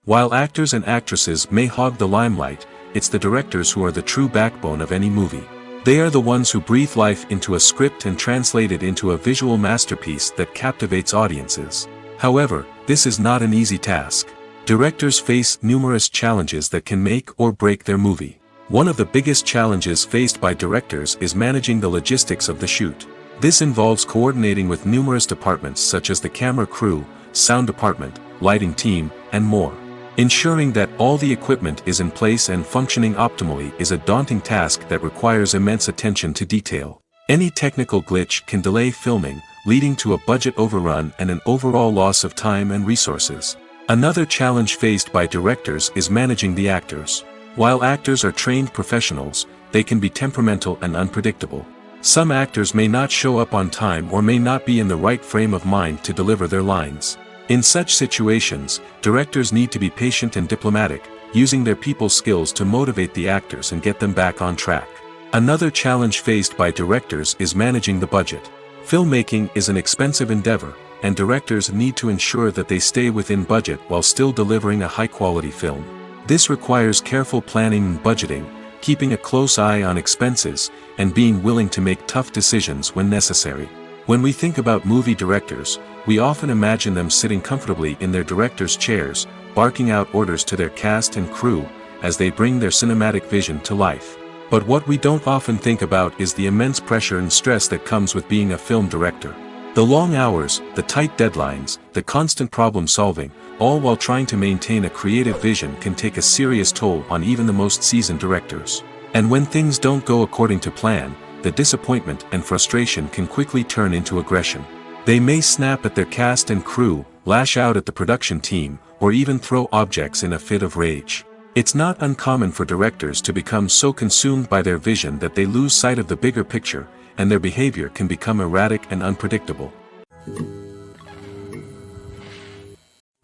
While actors and actresses may hog the limelight, it's the directors who are the true backbone of any movie. They are the ones who breathe life into a script and translate it into a visual masterpiece that captivates audiences. However, this is not an easy task. Directors face numerous challenges that can make or break their movie. One of the biggest challenges faced by directors is managing the logistics of the shoot. This involves coordinating with numerous departments such as the camera crew, sound department, lighting team, and more. Ensuring that all the equipment is in place and functioning optimally is a daunting task that requires immense attention to detail. Any technical glitch can delay filming, leading to a budget overrun and an overall loss of time and resources. Another challenge faced by directors is managing the actors. While actors are trained professionals, they can be temperamental and unpredictable. Some actors may not show up on time or may not be in the right frame of mind to deliver their lines. In such situations, directors need to be patient and diplomatic, using their people skills to motivate the actors and get them back on track. Another challenge faced by directors is managing the budget. Filmmaking is an expensive endeavor, and directors need to ensure that they stay within budget while still delivering a high-quality film. This requires careful planning and budgeting, keeping a close eye on expenses, and being willing to make tough decisions when necessary. When we think about movie directors, we often imagine them sitting comfortably in their director's chairs, barking out orders to their cast and crew, as they bring their cinematic vision to life. But what we don't often think about is the immense pressure and stress that comes with being a film director. The long hours, the tight deadlines, the constant problem solving, all while trying to maintain a creative vision can take a serious toll on even the most seasoned directors. And when things don't go according to plan, the disappointment and frustration can quickly turn into aggression. They may snap at their cast and crew, lash out at the production team, or even throw objects in a fit of rage. It's not uncommon for directors to become so consumed by their vision that they lose sight of the bigger picture, and their behavior can become erratic and unpredictable.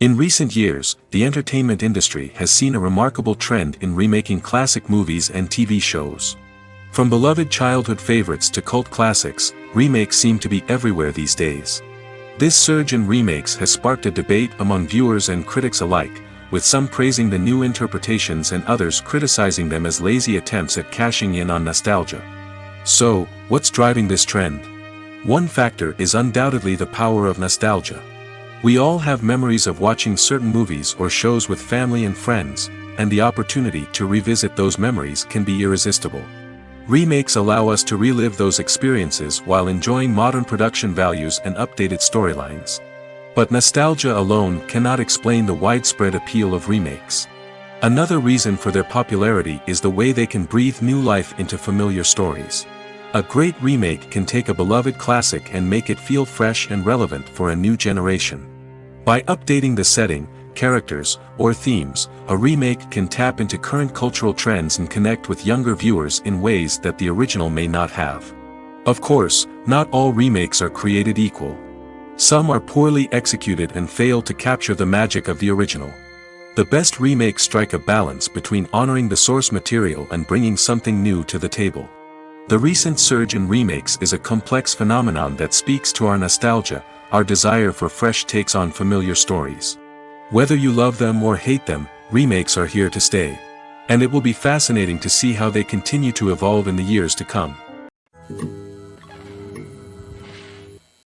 In recent years, the entertainment industry has seen a remarkable trend in remaking classic movies and TV shows. From beloved childhood favorites to cult classics, remakes seem to be everywhere these days. This surge in remakes has sparked a debate among viewers and critics alike, with some praising the new interpretations and others criticizing them as lazy attempts at cashing in on nostalgia. So, what's driving this trend? One factor is undoubtedly the power of nostalgia. We all have memories of watching certain movies or shows with family and friends, and the opportunity to revisit those memories can be irresistible. Remakes allow us to relive those experiences while enjoying modern production values and updated storylines. But nostalgia alone cannot explain the widespread appeal of remakes. Another reason for their popularity is the way they can breathe new life into familiar stories. A great remake can take a beloved classic and make it feel fresh and relevant for a new generation. By updating the setting, characters, or themes, a remake can tap into current cultural trends and connect with younger viewers in ways that the original may not have. Of course, not all remakes are created equal. Some are poorly executed and fail to capture the magic of the original. The best remakes strike a balance between honoring the source material and bringing something new to the table. The recent surge in remakes is a complex phenomenon that speaks to our nostalgia, our desire for fresh takes on familiar stories. Whether you love them or hate them, remakes are here to stay. And it will be fascinating to see how they continue to evolve in the years to come.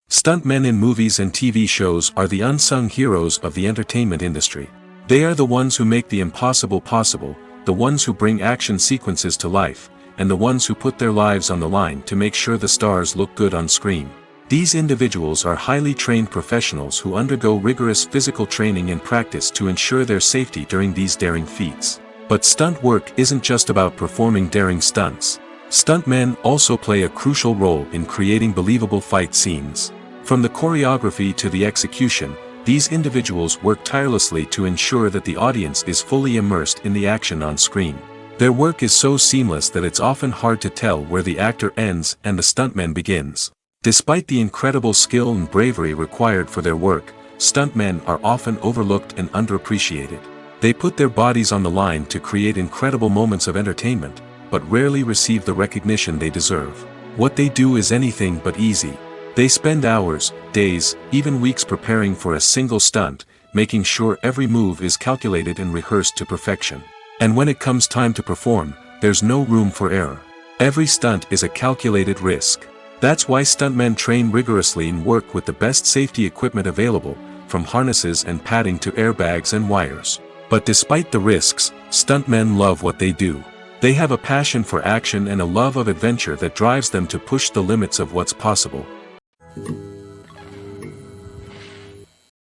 Stuntmen in movies and TV shows are the unsung heroes of the entertainment industry. They are the ones who make the impossible possible, the ones who bring action sequences to life, and the ones who put their lives on the line to make sure the stars look good on screen. These individuals are highly trained professionals who undergo rigorous physical training and practice to ensure their safety during these daring feats. But stunt work isn't just about performing daring stunts. Stuntmen also play a crucial role in creating believable fight scenes. From the choreography to the execution, these individuals work tirelessly to ensure that the audience is fully immersed in the action on screen. Their work is so seamless that it's often hard to tell where the actor ends and the stuntman begins. Despite the incredible skill and bravery required for their work, stuntmen are often overlooked and underappreciated. They put their bodies on the line to create incredible moments of entertainment, but rarely receive the recognition they deserve. What they do is anything but easy. They spend hours, days, even weeks preparing for a single stunt, making sure every move is calculated and rehearsed to perfection. And when it comes time to perform, there's no room for error. Every stunt is a calculated risk. That's why stuntmen train rigorously and work with the best safety equipment available, from harnesses and padding to airbags and wires. But despite the risks, stuntmen love what they do. They have a passion for action and a love of adventure that drives them to push the limits of what's possible.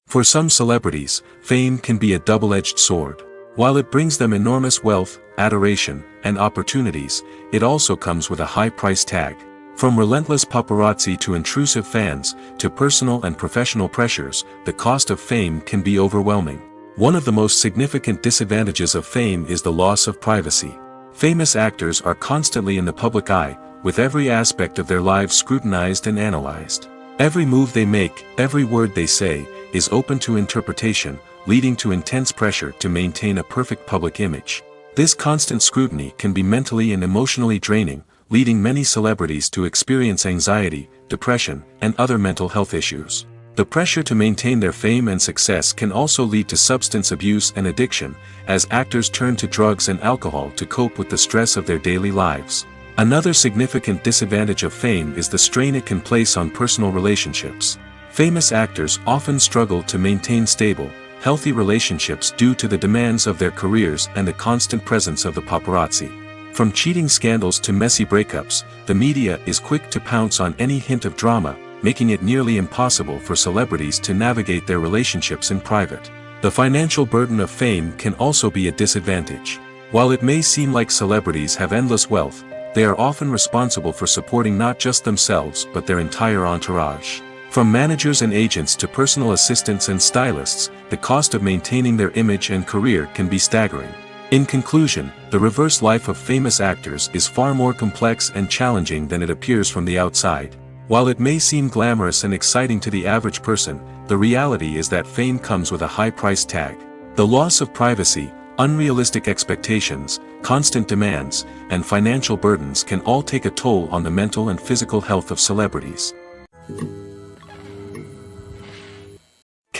For some celebrities, fame can be a double-edged sword. While it brings them enormous wealth, adoration, and opportunities, it also comes with a high price tag. From relentless paparazzi to intrusive fans, to personal and professional pressures, the cost of fame can be overwhelming. One of the most significant disadvantages of fame is the loss of privacy. Famous actors are constantly in the public eye, with every aspect of their lives scrutinized and analyzed. Every move they make, every word they say, is open to interpretation, leading to intense pressure to maintain a perfect public image. This constant scrutiny can be mentally and emotionally draining, leading many celebrities to experience anxiety, depression, and other mental health issues. The pressure to maintain their fame and success can also lead to substance abuse and addiction, as actors turn to drugs and alcohol to cope with the stress of their daily lives. Another significant disadvantage of fame is the strain it can place on personal relationships. Famous actors often struggle to maintain stable, healthy relationships due to the demands of their careers and the constant presence of the paparazzi. From cheating scandals to messy breakups, the media is quick to pounce on any hint of drama, making it nearly impossible for celebrities to navigate their relationships in private. The financial burden of fame can also be a disadvantage. While it may seem like celebrities have endless wealth, they are often responsible for supporting not just themselves but their entire entourage. From managers and agents to personal assistants and stylists, the cost of maintaining their image and career can be staggering. In conclusion, the reverse life of famous actors is far more complex and challenging than it appears from the outside. While it may seem glamorous and exciting to the average person, the reality is that fame comes with a high price tag. The loss of privacy, unrealistic expectations, constant demands, and financial burdens can all take a toll on the mental and physical health of celebrities.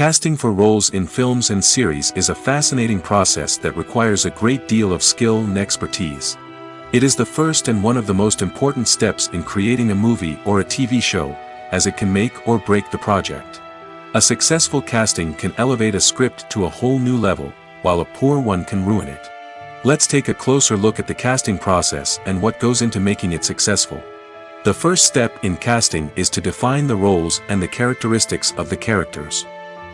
Casting for roles in films and series is a fascinating process that requires a great deal of skill and expertise. It is the first and one of the most important steps in creating a movie or a TV show, as it can make or break the project. A successful casting can elevate a script to a whole new level, while a poor one can ruin it. Let's take a closer look at the casting process and what goes into making it successful. The first step in casting is to define the roles and the characteristics of the characters.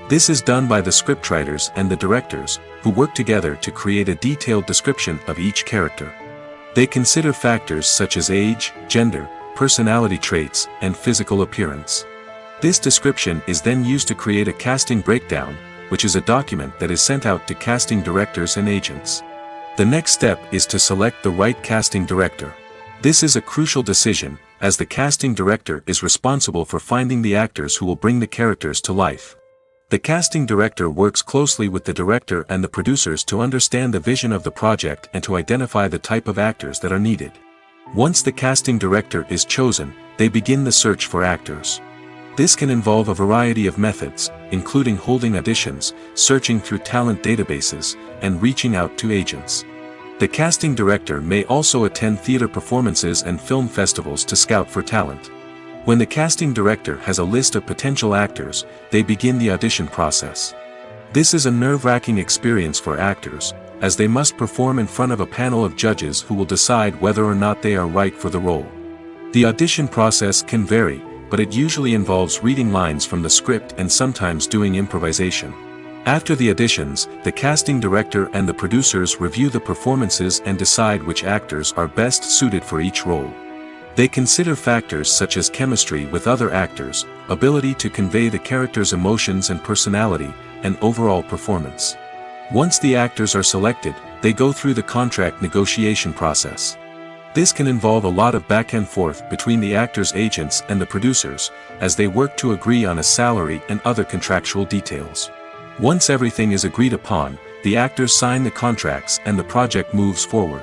This is done by the scriptwriters and the directors, who work together to create a detailed description of each character. They consider factors such as age, gender, personality traits, and physical appearance. This description is then used to create a casting breakdown, which is a document that is sent out to casting directors and agents. The next step is to select the right casting director. This is a crucial decision, as the casting director is responsible for finding the actors who will bring the characters to life. The casting director works closely with the director and the producers to understand the vision of the project and to identify the type of actors that are needed. Once the casting director is chosen, they begin the search for actors. This can involve a variety of methods, including holding auditions, searching through talent databases, and reaching out to agents. The casting director may also attend theater performances and film festivals to scout for talent. When the casting director has a list of potential actors, they begin the audition process. This is a nerve-wracking experience for actors, as they must perform in front of a panel of judges who will decide whether or not they are right for the role. The audition process can vary, but it usually involves reading lines from the script and sometimes doing improvisation. After the auditions, the casting director and the producers review the performances and decide which actors are best suited for each role. They consider factors such as chemistry with other actors, ability to convey the character's emotions and personality, and overall performance. Once the actors are selected, they go through the contract negotiation process. This can involve a lot of back and forth between the actors' agents and the producers, as they work to agree on a salary and other contractual details. Once everything is agreed upon, the actors sign the contracts and the project moves forward.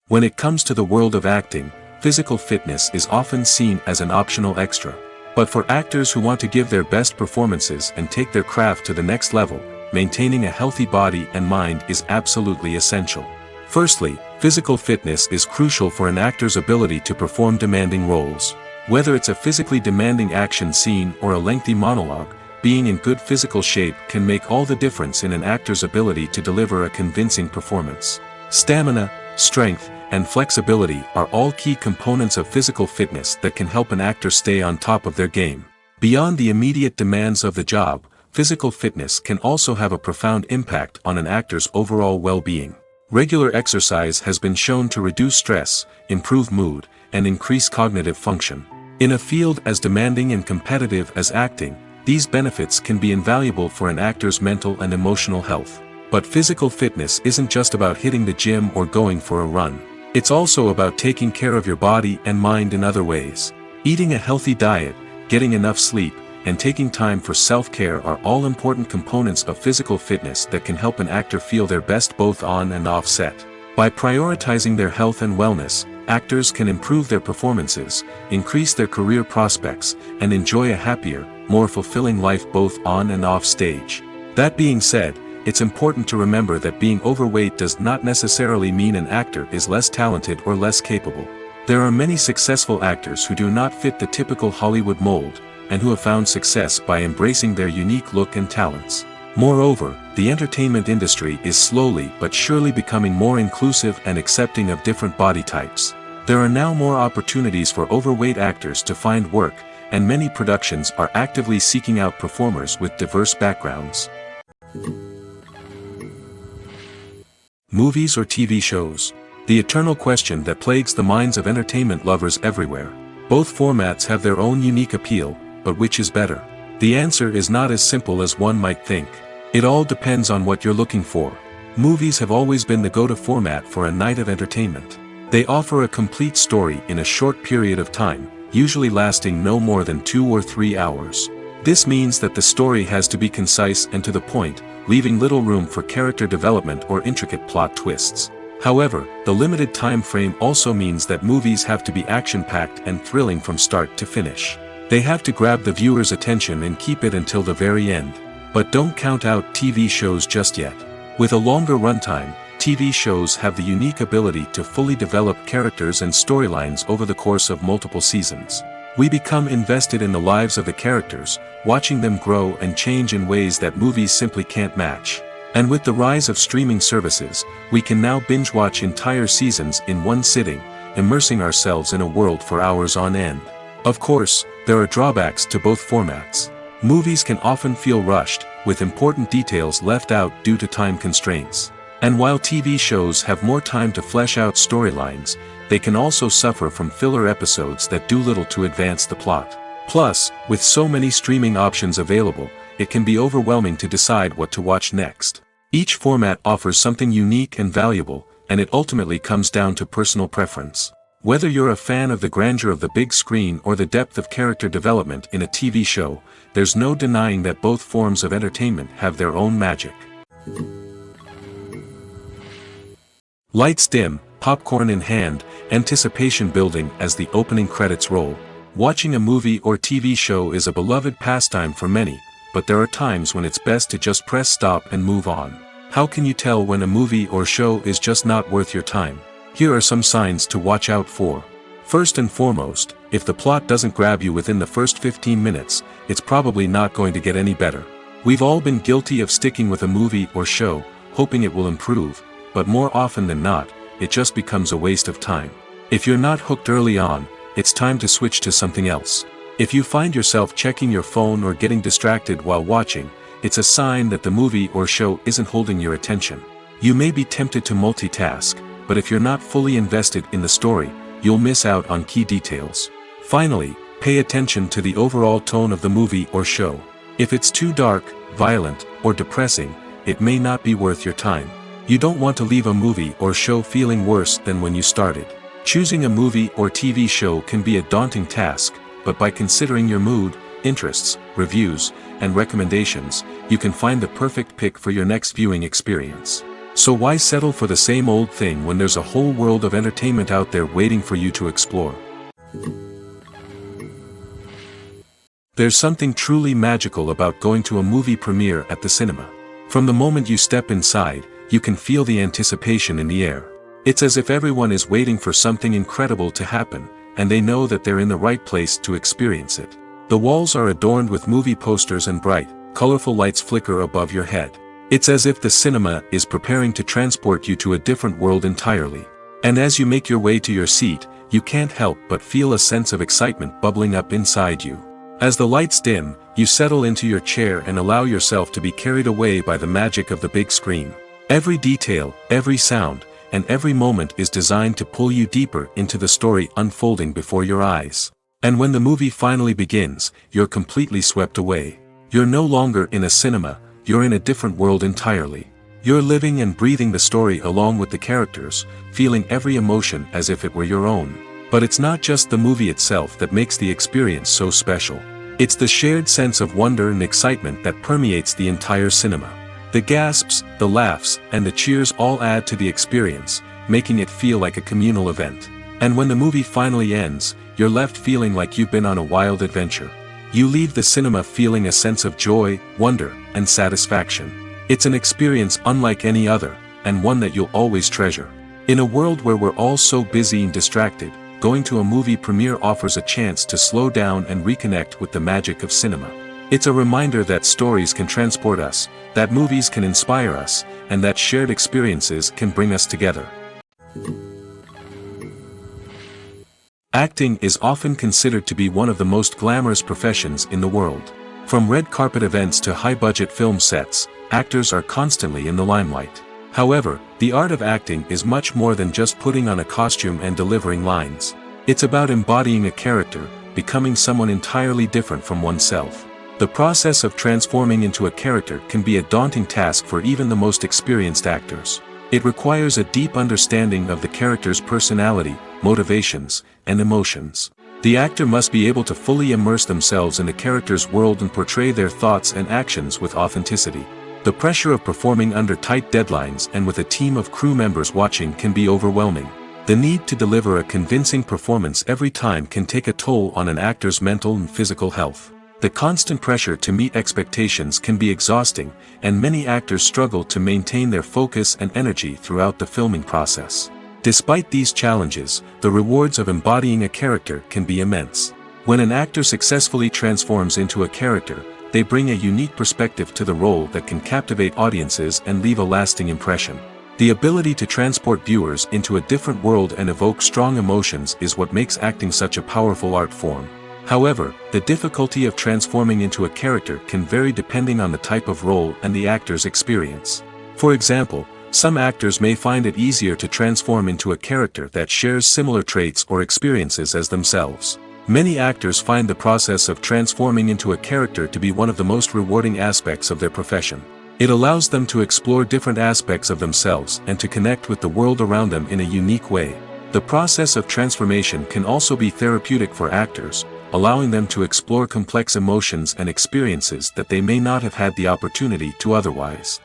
When it comes to the world of acting, physical fitness is often seen as an optional extra. But for actors who want to give their best performances and take their craft to the next level, maintaining a healthy body and mind is absolutely essential. Firstly, physical fitness is crucial for an actor's ability to perform demanding roles. Whether it's a physically demanding action scene or a lengthy monologue, being in good physical shape can make all the difference in an actor's ability to deliver a convincing performance. Stamina, strength, and flexibility are all key components of physical fitness that can help an actor stay on top of their game. Beyond the immediate demands of the job, physical fitness can also have a profound impact on an actor's overall well-being. Regular exercise has been shown to reduce stress, improve mood, and increase cognitive function. In a field as demanding and competitive as acting, these benefits can be invaluable for an actor's mental and emotional health. But physical fitness isn't just about hitting the gym or going for a run. It's also about taking care of your body and mind in other ways. Eating a healthy diet, getting enough sleep, and taking time for self-care are all important components of physical fitness that can help an actor feel their best both on and off set. By prioritizing their health and wellness, actors can improve their performances, increase their career prospects, and enjoy a happier, more fulfilling life both on and off stage. That being said, it's important to remember that being overweight does not necessarily mean an actor is less talented or less capable. There are many successful actors who do not fit the typical Hollywood mold, and who have found success by embracing their unique look and talents. Moreover, the entertainment industry is slowly but surely becoming more inclusive and accepting of different body types. There are now more opportunities for overweight actors to find work, and many productions are actively seeking out performers with diverse backgrounds. Movies or TV shows? The eternal question that plagues the minds of entertainment lovers everywhere. Both formats have their own unique appeal, but which is better? The answer is not as simple as one might think. It all depends on what you're looking for. Movies have always been the go-to format for a night of entertainment. They offer a complete story in a short period of time, usually lasting no more than 2 or 3 hours. This means that the story has to be concise and to the point, leaving little room for character development or intricate plot twists. However, the limited time frame also means that movies have to be action-packed and thrilling from start to finish. They have to grab the viewer's attention and keep it until the very end. But don't count out TV shows just yet. With a longer runtime, TV shows have the unique ability to fully develop characters and storylines over the course of multiple seasons. We become invested in the lives of the characters, watching them grow and change in ways that movies simply can't match. And with the rise of streaming services, we can now binge-watch entire seasons in one sitting, immersing ourselves in a world for hours on end. Of course, there are drawbacks to both formats. Movies can often feel rushed, with important details left out due to time constraints. And while TV shows have more time to flesh out storylines, they can also suffer from filler episodes that do little to advance the plot. Plus, with so many streaming options available, it can be overwhelming to decide what to watch next. Each format offers something unique and valuable, and it ultimately comes down to personal preference. Whether you're a fan of the grandeur of the big screen or the depth of character development in a TV show, there's no denying that both forms of entertainment have their own magic. Lights dim, popcorn in hand, anticipation building as the opening credits roll. Watching a movie or TV show is a beloved pastime for many, but there are times when it's best to just press stop and move on. How can you tell when a movie or show is just not worth your time? Here are some signs to watch out for. First and foremost, if the plot doesn't grab you within the first 15 minutes, it's probably not going to get any better. We've all been guilty of sticking with a movie or show, hoping it will improve, but more often than not, it just becomes a waste of time. If you're not hooked early on, it's time to switch to something else. If you find yourself checking your phone or getting distracted while watching, it's a sign that the movie or show isn't holding your attention. You may be tempted to multitask, but if you're not fully invested in the story, you'll miss out on key details. Finally, pay attention to the overall tone of the movie or show. If it's too dark, violent, or depressing, it may not be worth your time. You don't want to leave a movie or show feeling worse than when you started. Choosing a movie or TV show can be a daunting task, but by considering your mood, interests, reviews, and recommendations, you can find the perfect pick for your next viewing experience. So why settle for the same old thing when there's a whole world of entertainment out there waiting for you to explore? There's something truly magical about going to a movie premiere at the cinema. From the moment you step inside, you can feel the anticipation in the air. It's as if everyone is waiting for something incredible to happen, and they know that they're in the right place to experience it. The walls are adorned with movie posters and bright, colorful lights flicker above your head. It's as if the cinema is preparing to transport you to a different world entirely. And as you make your way to your seat, you can't help but feel a sense of excitement bubbling up inside you. As the lights dim, you settle into your chair and allow yourself to be carried away by the magic of the big screen. Every detail, every sound, and every moment is designed to pull you deeper into the story unfolding before your eyes. And when the movie finally begins, you're completely swept away. You're no longer in a cinema, you're in a different world entirely. You're living and breathing the story along with the characters, feeling every emotion as if it were your own. But it's not just the movie itself that makes the experience so special. It's the shared sense of wonder and excitement that permeates the entire cinema. The gasps, the laughs, and the cheers all add to the experience, making it feel like a communal event. And when the movie finally ends, you're left feeling like you've been on a wild adventure. You leave the cinema feeling a sense of joy, wonder, and satisfaction. It's an experience unlike any other, and one that you'll always treasure. In a world where we're all so busy and distracted, going to a movie premiere offers a chance to slow down and reconnect with the magic of cinema. It's a reminder that stories can transport us, that movies can inspire us, and that shared experiences can bring us together. Acting is often considered to be one of the most glamorous professions in the world. From red carpet events to high-budget film sets, actors are constantly in the limelight. However, the art of acting is much more than just putting on a costume and delivering lines. It's about embodying a character, becoming someone entirely different from oneself. The process of transforming into a character can be a daunting task for even the most experienced actors. It requires a deep understanding of the character's personality, motivations, and emotions. The actor must be able to fully immerse themselves in the character's world and portray their thoughts and actions with authenticity. The pressure of performing under tight deadlines and with a team of crew members watching can be overwhelming. The need to deliver a convincing performance every time can take a toll on an actor's mental and physical health. The constant pressure to meet expectations can be exhausting, and many actors struggle to maintain their focus and energy throughout the filming process. Despite these challenges, the rewards of embodying a character can be immense. When an actor successfully transforms into a character, they bring a unique perspective to the role that can captivate audiences and leave a lasting impression. The ability to transport viewers into a different world and evoke strong emotions is what makes acting such a powerful art form. However, the difficulty of transforming into a character can vary depending on the type of role and the actor's experience. For example, some actors may find it easier to transform into a character that shares similar traits or experiences as themselves. Many actors find the process of transforming into a character to be one of the most rewarding aspects of their profession. It allows them to explore different aspects of themselves and to connect with the world around them in a unique way. The process of transformation can also be therapeutic for actors, allowing them to explore complex emotions and experiences that they may not have had the opportunity to otherwise.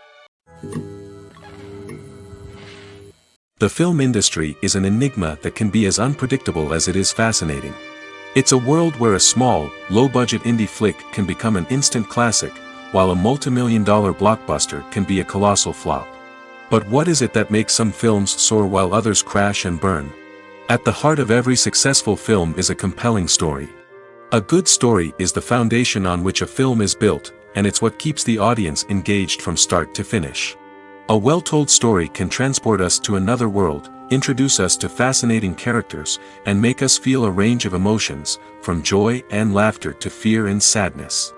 The film industry is an enigma that can be as unpredictable as it is fascinating. It's a world where a small, low-budget indie flick can become an instant classic, while a multi-million-dollar blockbuster can be a colossal flop. But what is it that makes some films soar while others crash and burn? At the heart of every successful film is a compelling story. A good story is the foundation on which a film is built, and it's what keeps the audience engaged from start to finish. A well-told story can transport us to another world, introduce us to fascinating characters, and make us feel a range of emotions, from joy and laughter to fear and sadness.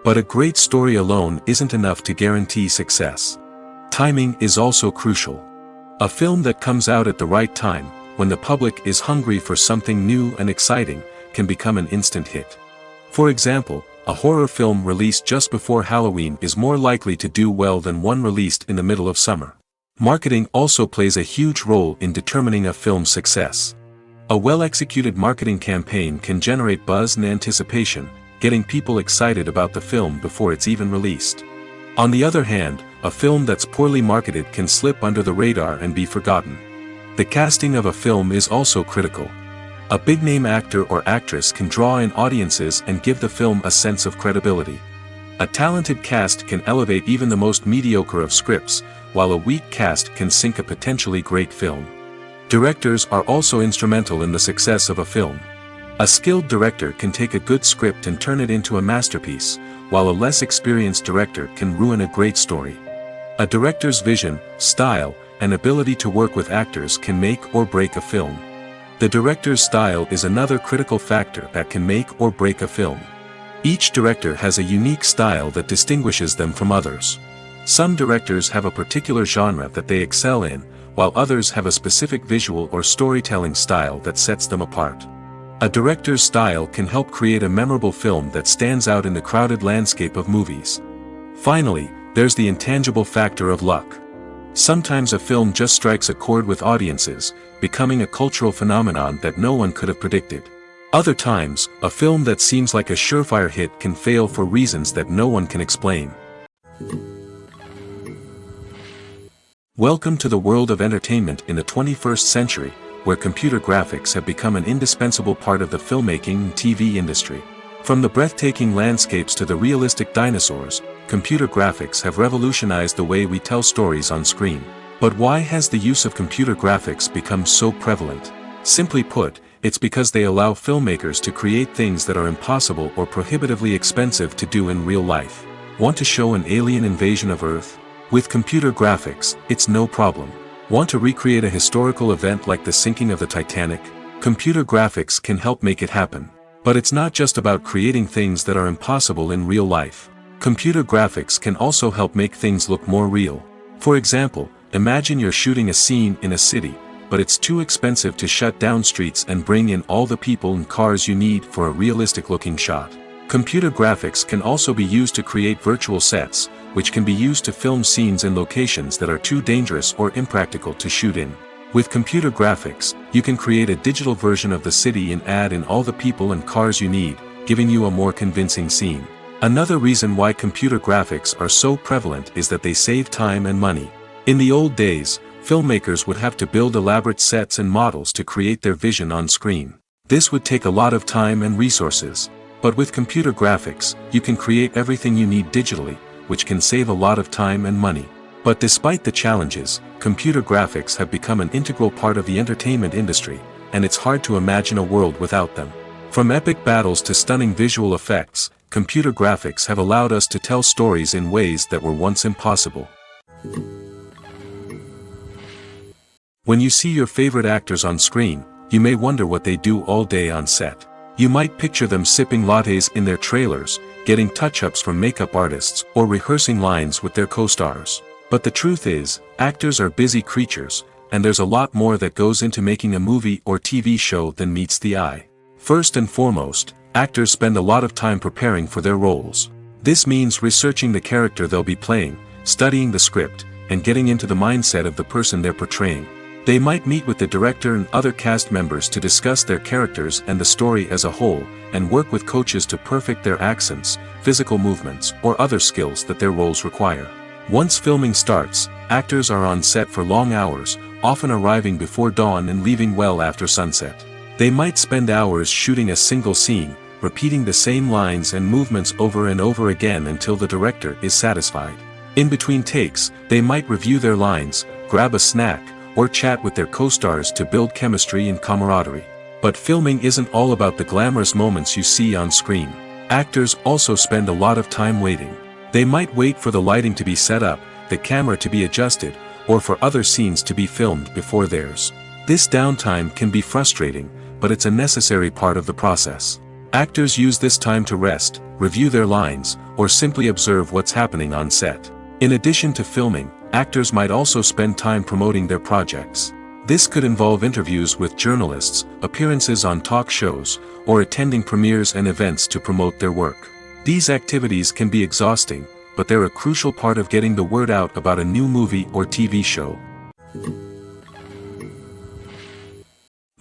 But a great story alone isn't enough to guarantee success. Timing is also crucial. A film that comes out at the right time, when the public is hungry for something new and exciting, can become an instant hit. For example, a horror film released just before Halloween is more likely to do well than one released in the middle of summer. Marketing also plays a huge role in determining a film's success. A well-executed marketing campaign can generate buzz and anticipation, getting people excited about the film before it's even released. On the other hand, a film that's poorly marketed can slip under the radar and be forgotten. The casting of a film is also critical. A big-name actor or actress can draw in audiences and give the film a sense of credibility. A talented cast can elevate even the most mediocre of scripts, while a weak cast can sink a potentially great film. Directors are also instrumental in the success of a film. A skilled director can take a good script and turn it into a masterpiece, while a less experienced director can ruin a great story. A director's vision, style, and ability to work with actors can make or break a film. The director's style is another critical factor that can make or break a film. Each director has a unique style that distinguishes them from others. Some directors have a particular genre that they excel in, while others have a specific visual or storytelling style that sets them apart. A director's style can help create a memorable film that stands out in the crowded landscape of movies. Finally, there's the intangible factor of luck. Sometimes a film just strikes a chord with audiences, becoming a cultural phenomenon that no one could have predicted. Other times, a film that seems like a surefire hit can fail for reasons that no one can explain. Welcome to the world of entertainment in the 21st century, where computer graphics have become an indispensable part of the filmmaking and TV industry. From the breathtaking landscapes to the realistic dinosaurs, computer graphics have revolutionized the way we tell stories on screen. But why has the use of computer graphics become so prevalent? Simply put, it's because they allow filmmakers to create things that are impossible or prohibitively expensive to do in real life. Want to show an alien invasion of Earth? With computer graphics, it's no problem. Want to recreate a historical event like the sinking of the Titanic? Computer graphics can help make it happen. But it's not just about creating things that are impossible in real life. Computer graphics can also help make things look more real. For example, imagine you're shooting a scene in a city, but it's too expensive to shut down streets and bring in all the people and cars you need for a realistic-looking shot. Computer graphics can also be used to create virtual sets, which can be used to film scenes in locations that are too dangerous or impractical to shoot in. With computer graphics, you can create a digital version of the city and add in all the people and cars you need, giving you a more convincing scene. Another reason why computer graphics are so prevalent is that they save time and money. In the old days, filmmakers would have to build elaborate sets and models to create their vision on screen. This would take a lot of time and resources. But with computer graphics, you can create everything you need digitally, which can save a lot of time and money. But despite the challenges, computer graphics have become an integral part of the entertainment industry, and it's hard to imagine a world without them. From epic battles to stunning visual effects, computer graphics have allowed us to tell stories in ways that were once impossible. When you see your favorite actors on screen, you may wonder what they do all day on set. You might picture them sipping lattes in their trailers, getting touch-ups from makeup artists, or rehearsing lines with their co-stars. But the truth is, actors are busy creatures, and there's a lot more that goes into making a movie or TV show than meets the eye. First and foremost, actors spend a lot of time preparing for their roles. This means researching the character they'll be playing, studying the script, and getting into the mindset of the person they're portraying. They might meet with the director and other cast members to discuss their characters and the story as a whole, and work with coaches to perfect their accents, physical movements, or other skills that their roles require. Once filming starts, actors are on set for long hours, often arriving before dawn and leaving well after sunset. They might spend hours shooting a single scene, repeating the same lines and movements over and over again until the director is satisfied. In between takes, they might review their lines, grab a snack, or chat with their co-stars to build chemistry and camaraderie. But filming isn't all about the glamorous moments you see on screen. Actors also spend a lot of time waiting. They might wait for the lighting to be set up, the camera to be adjusted, or for other scenes to be filmed before theirs. This downtime can be frustrating, but it's a necessary part of the process. Actors use this time to rest, review their lines, or simply observe what's happening on set. In addition to filming, actors might also spend time promoting their projects. This could involve interviews with journalists, appearances on talk shows, or attending premieres and events to promote their work. These activities can be exhausting, but they're a crucial part of getting the word out about a new movie or TV show.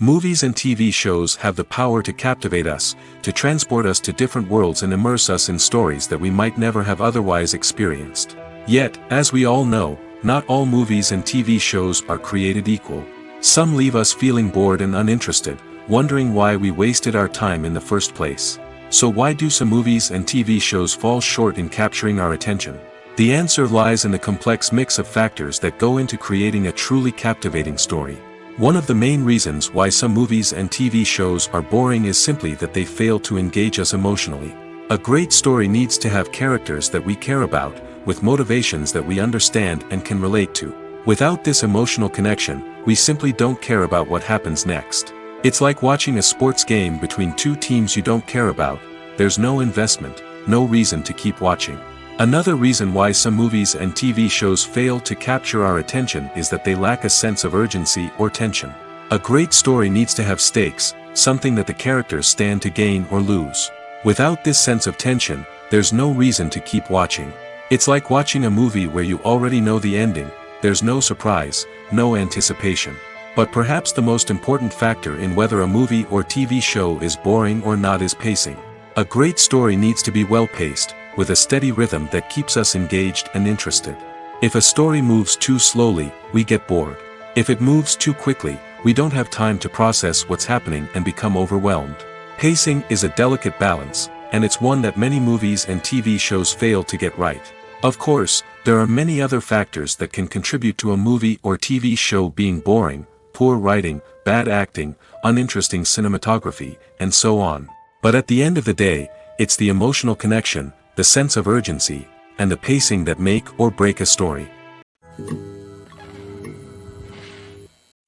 Movies and TV shows have the power to captivate us, to transport us to different worlds and immerse us in stories that we might never have otherwise experienced. Yet, as we all know, not all movies and TV shows are created equal. Some leave us feeling bored and uninterested, wondering why we wasted our time in the first place. So why do some movies and TV shows fall short in capturing our attention? The answer lies in the complex mix of factors that go into creating a truly captivating story. One of the main reasons why some movies and TV shows are boring is simply that they fail to engage us emotionally. A great story needs to have characters that we care about, with motivations that we understand and can relate to. Without this emotional connection, we simply don't care about what happens next. It's like watching a sports game between two teams you don't care about. There's no investment, no reason to keep watching. Another reason why some movies and TV shows fail to capture our attention is that they lack a sense of urgency or tension. A great story needs to have stakes, something that the characters stand to gain or lose. Without this sense of tension, there's no reason to keep watching. It's like watching a movie where you already know the ending. There's no surprise, no anticipation. But perhaps the most important factor in whether a movie or TV show is boring or not is pacing. A great story needs to be well-paced, with a steady rhythm that keeps us engaged and interested. If a story moves too slowly, we get bored. If it moves too quickly, we don't have time to process what's happening and become overwhelmed. Pacing is a delicate balance, and it's one that many movies and TV shows fail to get right. Of course, there are many other factors that can contribute to a movie or TV show being boring: poor writing, bad acting, uninteresting cinematography, and so on. But at the end of the day, it's the emotional connection, the sense of urgency, and the pacing that make or break a story.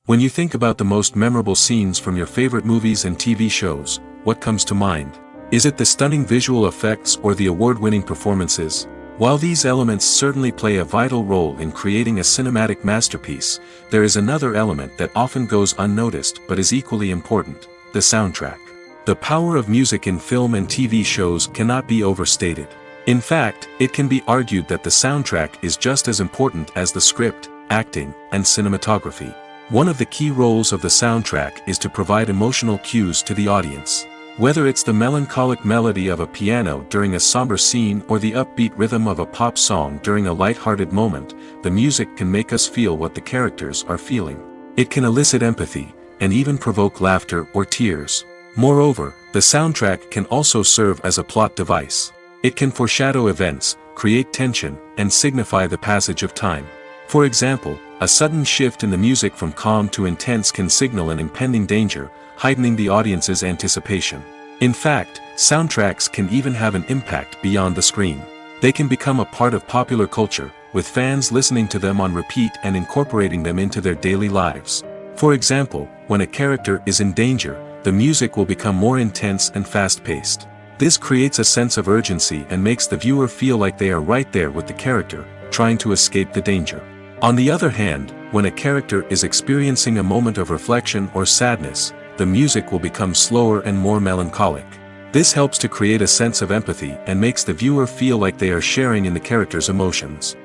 When you think about the most memorable scenes from your favorite movies and TV shows, what comes to mind? Is it the stunning visual effects or the award-winning performances? While these elements certainly play a vital role in creating a cinematic masterpiece, there is another element that often goes unnoticed but is equally important: the soundtrack. The power of music in film and TV shows cannot be overstated. In fact, it can be argued that the soundtrack is just as important as the script, acting, and cinematography. One of the key roles of the soundtrack is to provide emotional cues to the audience. Whether it's the melancholic melody of a piano during a somber scene or the upbeat rhythm of a pop song during a light-hearted moment, the music can make us feel what the characters are feeling. It can elicit empathy, and even provoke laughter or tears. Moreover, the soundtrack can also serve as a plot device. It can foreshadow events, create tension, and signify the passage of time. For example, a sudden shift in the music from calm to intense can signal an impending danger, heightening the audience's anticipation. In fact, soundtracks can even have an impact beyond the screen. They can become a part of popular culture, with fans listening to them on repeat and incorporating them into their daily lives. For example, when a character is in danger, the music will become more intense and fast-paced. This creates a sense of urgency and makes the viewer feel like they are right there with the character, trying to escape the danger. On the other hand, when a character is experiencing a moment of reflection or sadness, the music will become slower and more melancholic. This helps to create a sense of empathy and makes the viewer feel like they are sharing in the character's emotions.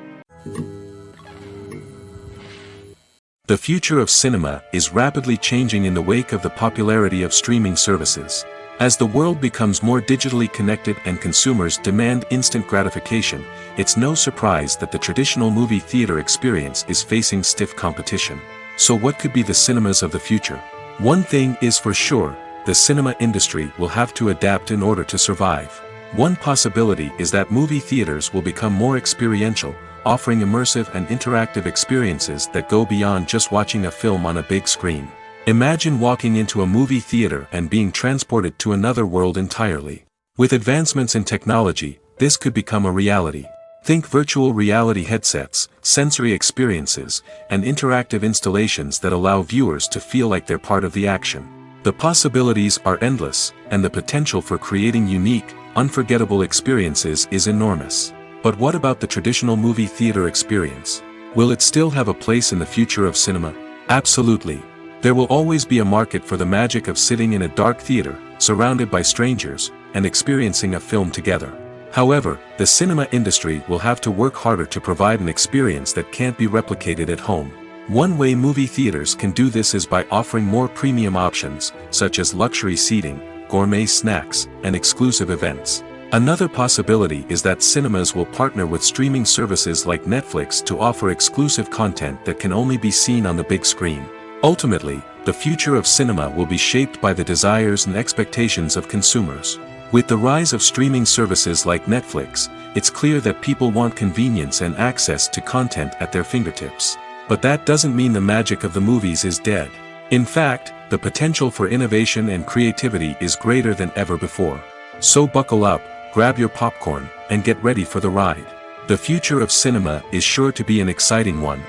The future of cinema is rapidly changing in the wake of the popularity of streaming services. As the world becomes more digitally connected and consumers demand instant gratification, it's no surprise that the traditional movie theater experience is facing stiff competition. So what could be the cinemas of the future? One thing is for sure: the cinema industry will have to adapt in order to survive. One possibility is that movie theaters will become more experiential, offering immersive and interactive experiences that go beyond just watching a film on a big screen. Imagine walking into a movie theater and being transported to another world entirely. With advancements in technology, this could become a reality. Think virtual reality headsets, sensory experiences, and interactive installations that allow viewers to feel like they're part of the action. The possibilities are endless, and the potential for creating unique, unforgettable experiences is enormous. But what about the traditional movie theater experience? Will it still have a place in the future of cinema? Absolutely. There will always be a market for the magic of sitting in a dark theater, surrounded by strangers, and experiencing a film together. However, the cinema industry will have to work harder to provide an experience that can't be replicated at home. One way movie theaters can do this is by offering more premium options, such as luxury seating, gourmet snacks, and exclusive events. Another possibility is that cinemas will partner with streaming services like Netflix to offer exclusive content that can only be seen on the big screen. Ultimately, the future of cinema will be shaped by the desires and expectations of consumers. With the rise of streaming services like Netflix, it's clear that people want convenience and access to content at their fingertips. But that doesn't mean the magic of the movies is dead. In fact, the potential for innovation and creativity is greater than ever before. So buckle up, grab your popcorn, and get ready for the ride. The future of cinema is sure to be an exciting one.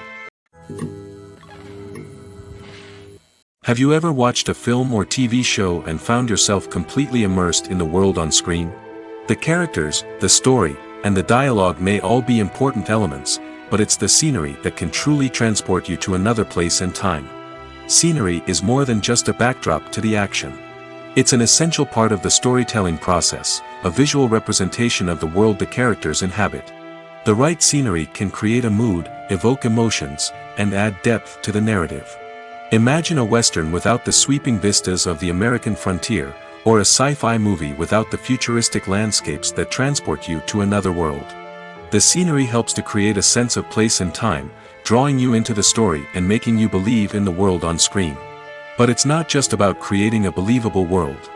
Have you ever watched a film or TV show and found yourself completely immersed in the world on screen? The characters, the story, and the dialogue may all be important elements, but it's the scenery that can truly transport you to another place and time. Scenery is more than just a backdrop to the action. It's an essential part of the storytelling process, a visual representation of the world the characters inhabit. The right scenery can create a mood, evoke emotions, and add depth to the narrative. Imagine a Western without the sweeping vistas of the American frontier, or a sci-fi movie without the futuristic landscapes that transport you to another world. The scenery helps to create a sense of place and time, drawing you into the story and making you believe in the world on screen. But it's not just about creating a believable world.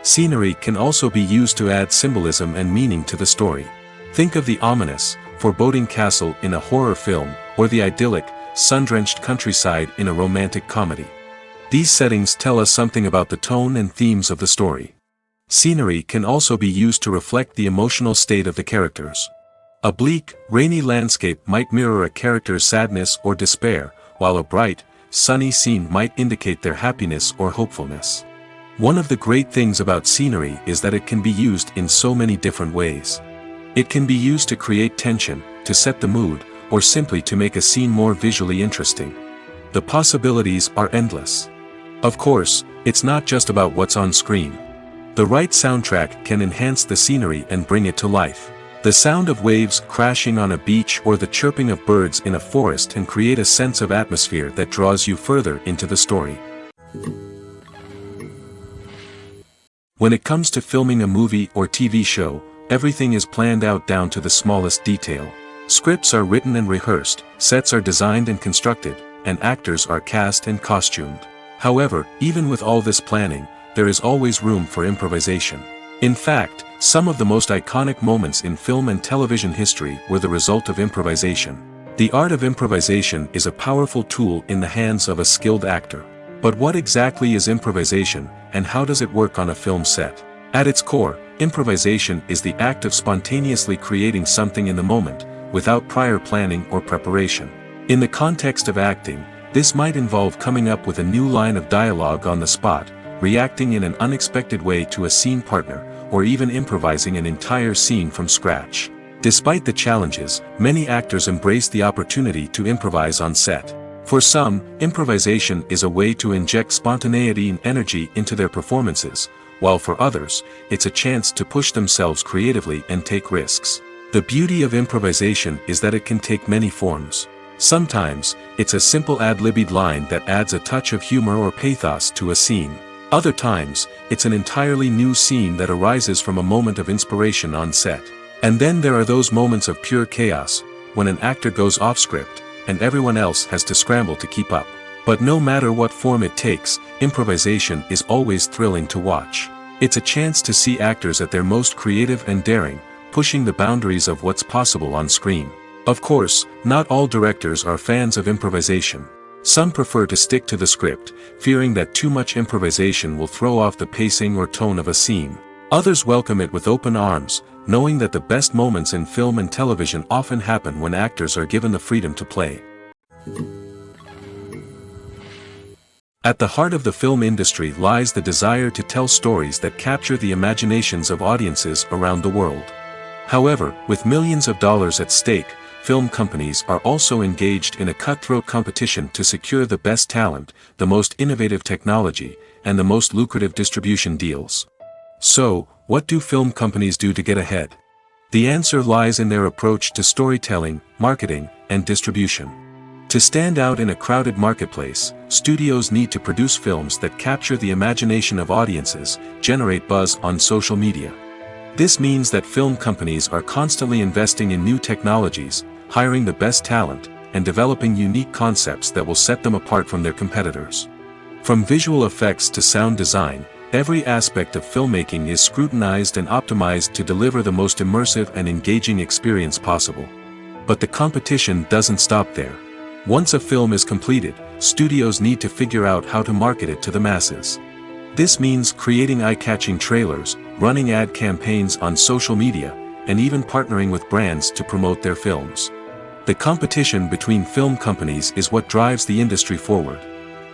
Scenery can also be used to add symbolism and meaning to the story. Think of the ominous, foreboding castle in a horror film, or the idyllic, sun-drenched countryside in a romantic comedy. These settings tell us something about the tone and themes of the story. Scenery can also be used to reflect the emotional state of the characters. A bleak, rainy landscape might mirror a character's sadness or despair, while a bright, sunny scene might indicate their happiness or hopefulness. One of the great things about scenery is that it can be used in so many different ways. It can be used to create tension, to set the mood, or simply to make a scene more visually interesting. The possibilities are endless. Of course, it's not just about what's on screen. The right soundtrack can enhance the scenery and bring it to life. The sound of waves crashing on a beach or the chirping of birds in a forest can create a sense of atmosphere that draws you further into the story. When it comes to filming a movie or TV show, everything is planned out down to the smallest detail. Scripts are written and rehearsed, sets are designed and constructed, and actors are cast and costumed. However, even with all this planning, there is always room for improvisation. In fact, some of the most iconic moments in film and television history were the result of improvisation. The art of improvisation is a powerful tool in the hands of a skilled actor. But what exactly is improvisation, and how does it work on a film set? At its core, improvisation is the act of spontaneously creating something in the moment, without prior planning or preparation. In the context of acting, this might involve coming up with a new line of dialogue on the spot, reacting in an unexpected way to a scene partner, or even improvising an entire scene from scratch. Despite the challenges, many actors embrace the opportunity to improvise on set. For some, improvisation is a way to inject spontaneity and energy into their performances, while for others, it's a chance to push themselves creatively and take risks. The beauty of improvisation is that it can take many forms. Sometimes, it's a simple ad-libbed line that adds a touch of humor or pathos to a scene. Other times, it's an entirely new scene that arises from a moment of inspiration on set. And then there are those moments of pure chaos, when an actor goes off script, and everyone else has to scramble to keep up. But no matter what form it takes, improvisation is always thrilling to watch. It's a chance to see actors at their most creative and daring, pushing the boundaries of what's possible on screen. Of course, not all directors are fans of improvisation. Some prefer to stick to the script, fearing that too much improvisation will throw off the pacing or tone of a scene. Others welcome it with open arms, knowing that the best moments in film and television often happen when actors are given the freedom to play. At the heart of the film industry lies the desire to tell stories that capture the imaginations of audiences around the world. However, with millions of dollars at stake, film companies are also engaged in a cutthroat competition to secure the best talent, the most innovative technology, and the most lucrative distribution deals. So, what do film companies do to get ahead? The answer lies in their approach to storytelling, marketing, and distribution. To stand out in a crowded marketplace, studios need to produce films that capture the imagination of audiences, generate buzz on social media. This means that film companies are constantly investing in new technologies, hiring the best talent, and developing unique concepts that will set them apart from their competitors. From visual effects to sound design, every aspect of filmmaking is scrutinized and optimized to deliver the most immersive and engaging experience possible. But the competition doesn't stop there. Once a film is completed, studios need to figure out how to market it to the masses. This means creating eye-catching trailers, running ad campaigns on social media, and even partnering with brands to promote their films. The competition between film companies is what drives the industry forward.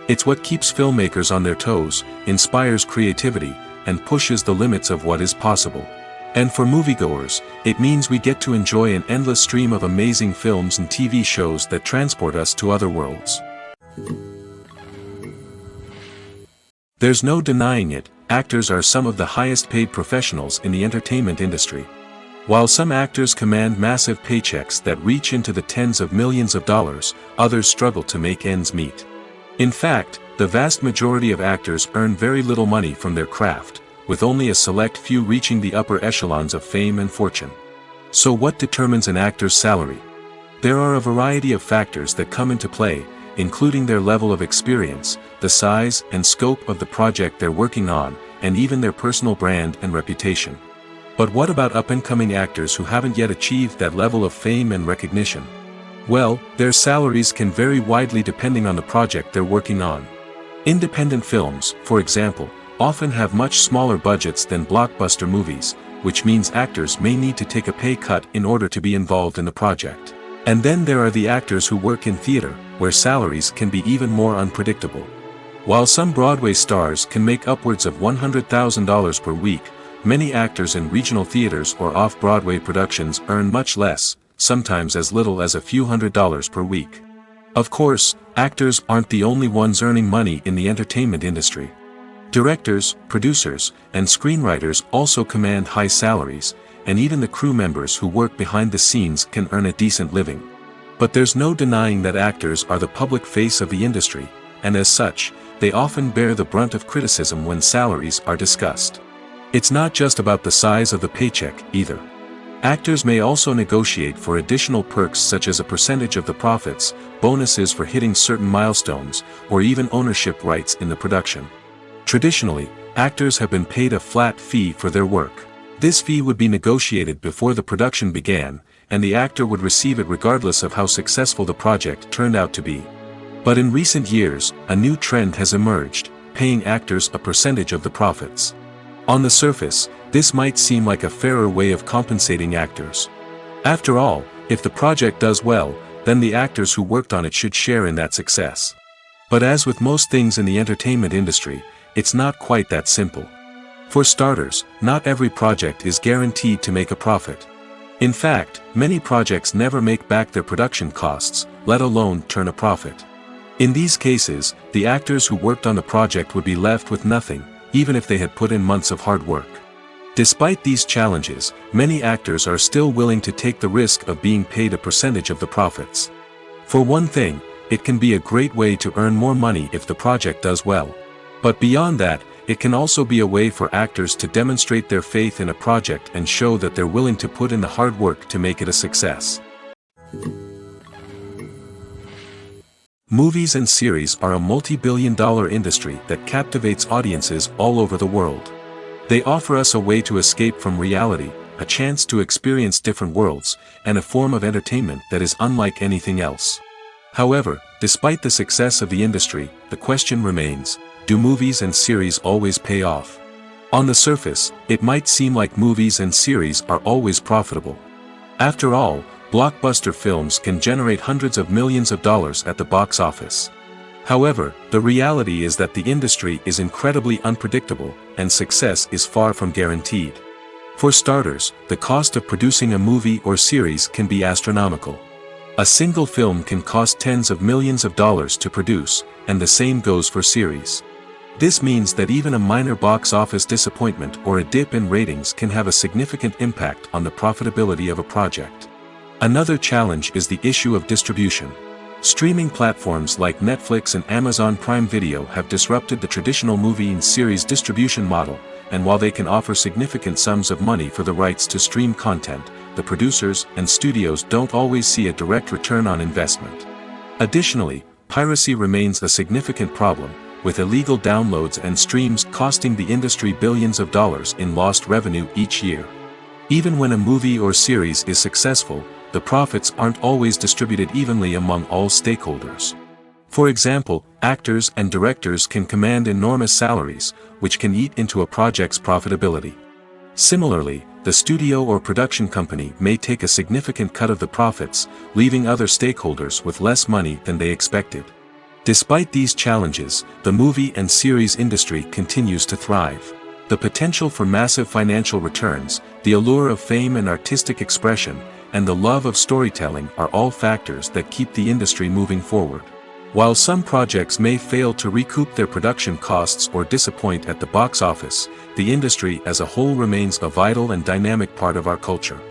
It's what keeps filmmakers on their toes, inspires creativity, and pushes the limits of what is possible. And for moviegoers, it means we get to enjoy an endless stream of amazing films and TV shows that transport us to other worlds. There's no denying it, actors are some of the highest paid professionals in the entertainment industry. While some actors command massive paychecks that reach into the tens of millions of dollars, others struggle to make ends meet. In fact, the vast majority of actors earn very little money from their craft, with only a select few reaching the upper echelons of fame and fortune. So what determines an actor's salary? There are a variety of factors that come into play, including their level of experience, the size and scope of the project they're working on, and even their personal brand and reputation. But what about up-and-coming actors who haven't yet achieved that level of fame and recognition? Well, their salaries can vary widely depending on the project they're working on. Independent films, for example, often have much smaller budgets than blockbuster movies, which means actors may need to take a pay cut in order to be involved in the project. And then there are the actors who work in theater, where salaries can be even more unpredictable. While some Broadway stars can make upwards of $100,000 per week, many actors in regional theaters or off-Broadway productions earn much less, sometimes as little as a few $100s per week. Of course, actors aren't the only ones earning money in the entertainment industry. Directors, producers, and screenwriters also command high salaries, and even the crew members who work behind the scenes can earn a decent living. But there's no denying that actors are the public face of the industry, and as such, they often bear the brunt of criticism when salaries are discussed. It's not just about the size of the paycheck, either. Actors may also negotiate for additional perks such as a percentage of the profits, bonuses for hitting certain milestones, or even ownership rights in the production. Traditionally, actors have been paid a flat fee for their work. This fee would be negotiated before the production began, and the actor would receive it regardless of how successful the project turned out to be. But in recent years, a new trend has emerged, paying actors a percentage of the profits. On the surface, this might seem like a fairer way of compensating actors. After all, if the project does well, then the actors who worked on it should share in that success. But as with most things in the entertainment industry, it's not quite that simple. For starters, not every project is guaranteed to make a profit. In fact, many projects never make back their production costs, let alone turn a profit. In these cases, the actors who worked on the project would be left with nothing, even if they had put in months of hard work. Despite these challenges, many actors are still willing to take the risk of being paid a percentage of the profits. For one thing, it can be a great way to earn more money if the project does well. But beyond that, it can also be a way for actors to demonstrate their faith in a project and show that they're willing to put in the hard work to make it a success. Movies and series are a multi-billion-dollar industry that captivates audiences all over the world. They offer us a way to escape from reality, a chance to experience different worlds, and a form of entertainment that is unlike anything else. However, despite the success of the industry, the question remains, do movies and series always pay off? On the surface, it might seem like movies and series are always profitable. After all, blockbuster films can generate hundreds of millions of dollars at the box office. However, the reality is that the industry is incredibly unpredictable, and success is far from guaranteed. For starters, the cost of producing a movie or series can be astronomical. A single film can cost tens of millions of dollars to produce, and the same goes for series. This means that even a minor box office disappointment or a dip in ratings can have a significant impact on the profitability of a project. Another challenge is the issue of distribution. Streaming platforms like Netflix and Amazon Prime Video have disrupted the traditional movie and series distribution model, and while they can offer significant sums of money for the rights to stream content, the producers and studios don't always see a direct return on investment. Additionally, piracy remains a significant problem, with illegal downloads and streams costing the industry billions of dollars in lost revenue each year. Even when a movie or series is successful, the profits aren't always distributed evenly among all stakeholders. For example, actors and directors can command enormous salaries, which can eat into a project's profitability. Similarly, the studio or production company may take a significant cut of the profits, leaving other stakeholders with less money than they expected. Despite these challenges, the movie and series industry continues to thrive. The potential for massive financial returns, the allure of fame and artistic expression, and the love of storytelling are all factors that keep the industry moving forward. While some projects may fail to recoup their production costs or disappoint at the box office, the industry as a whole remains a vital and dynamic part of our culture.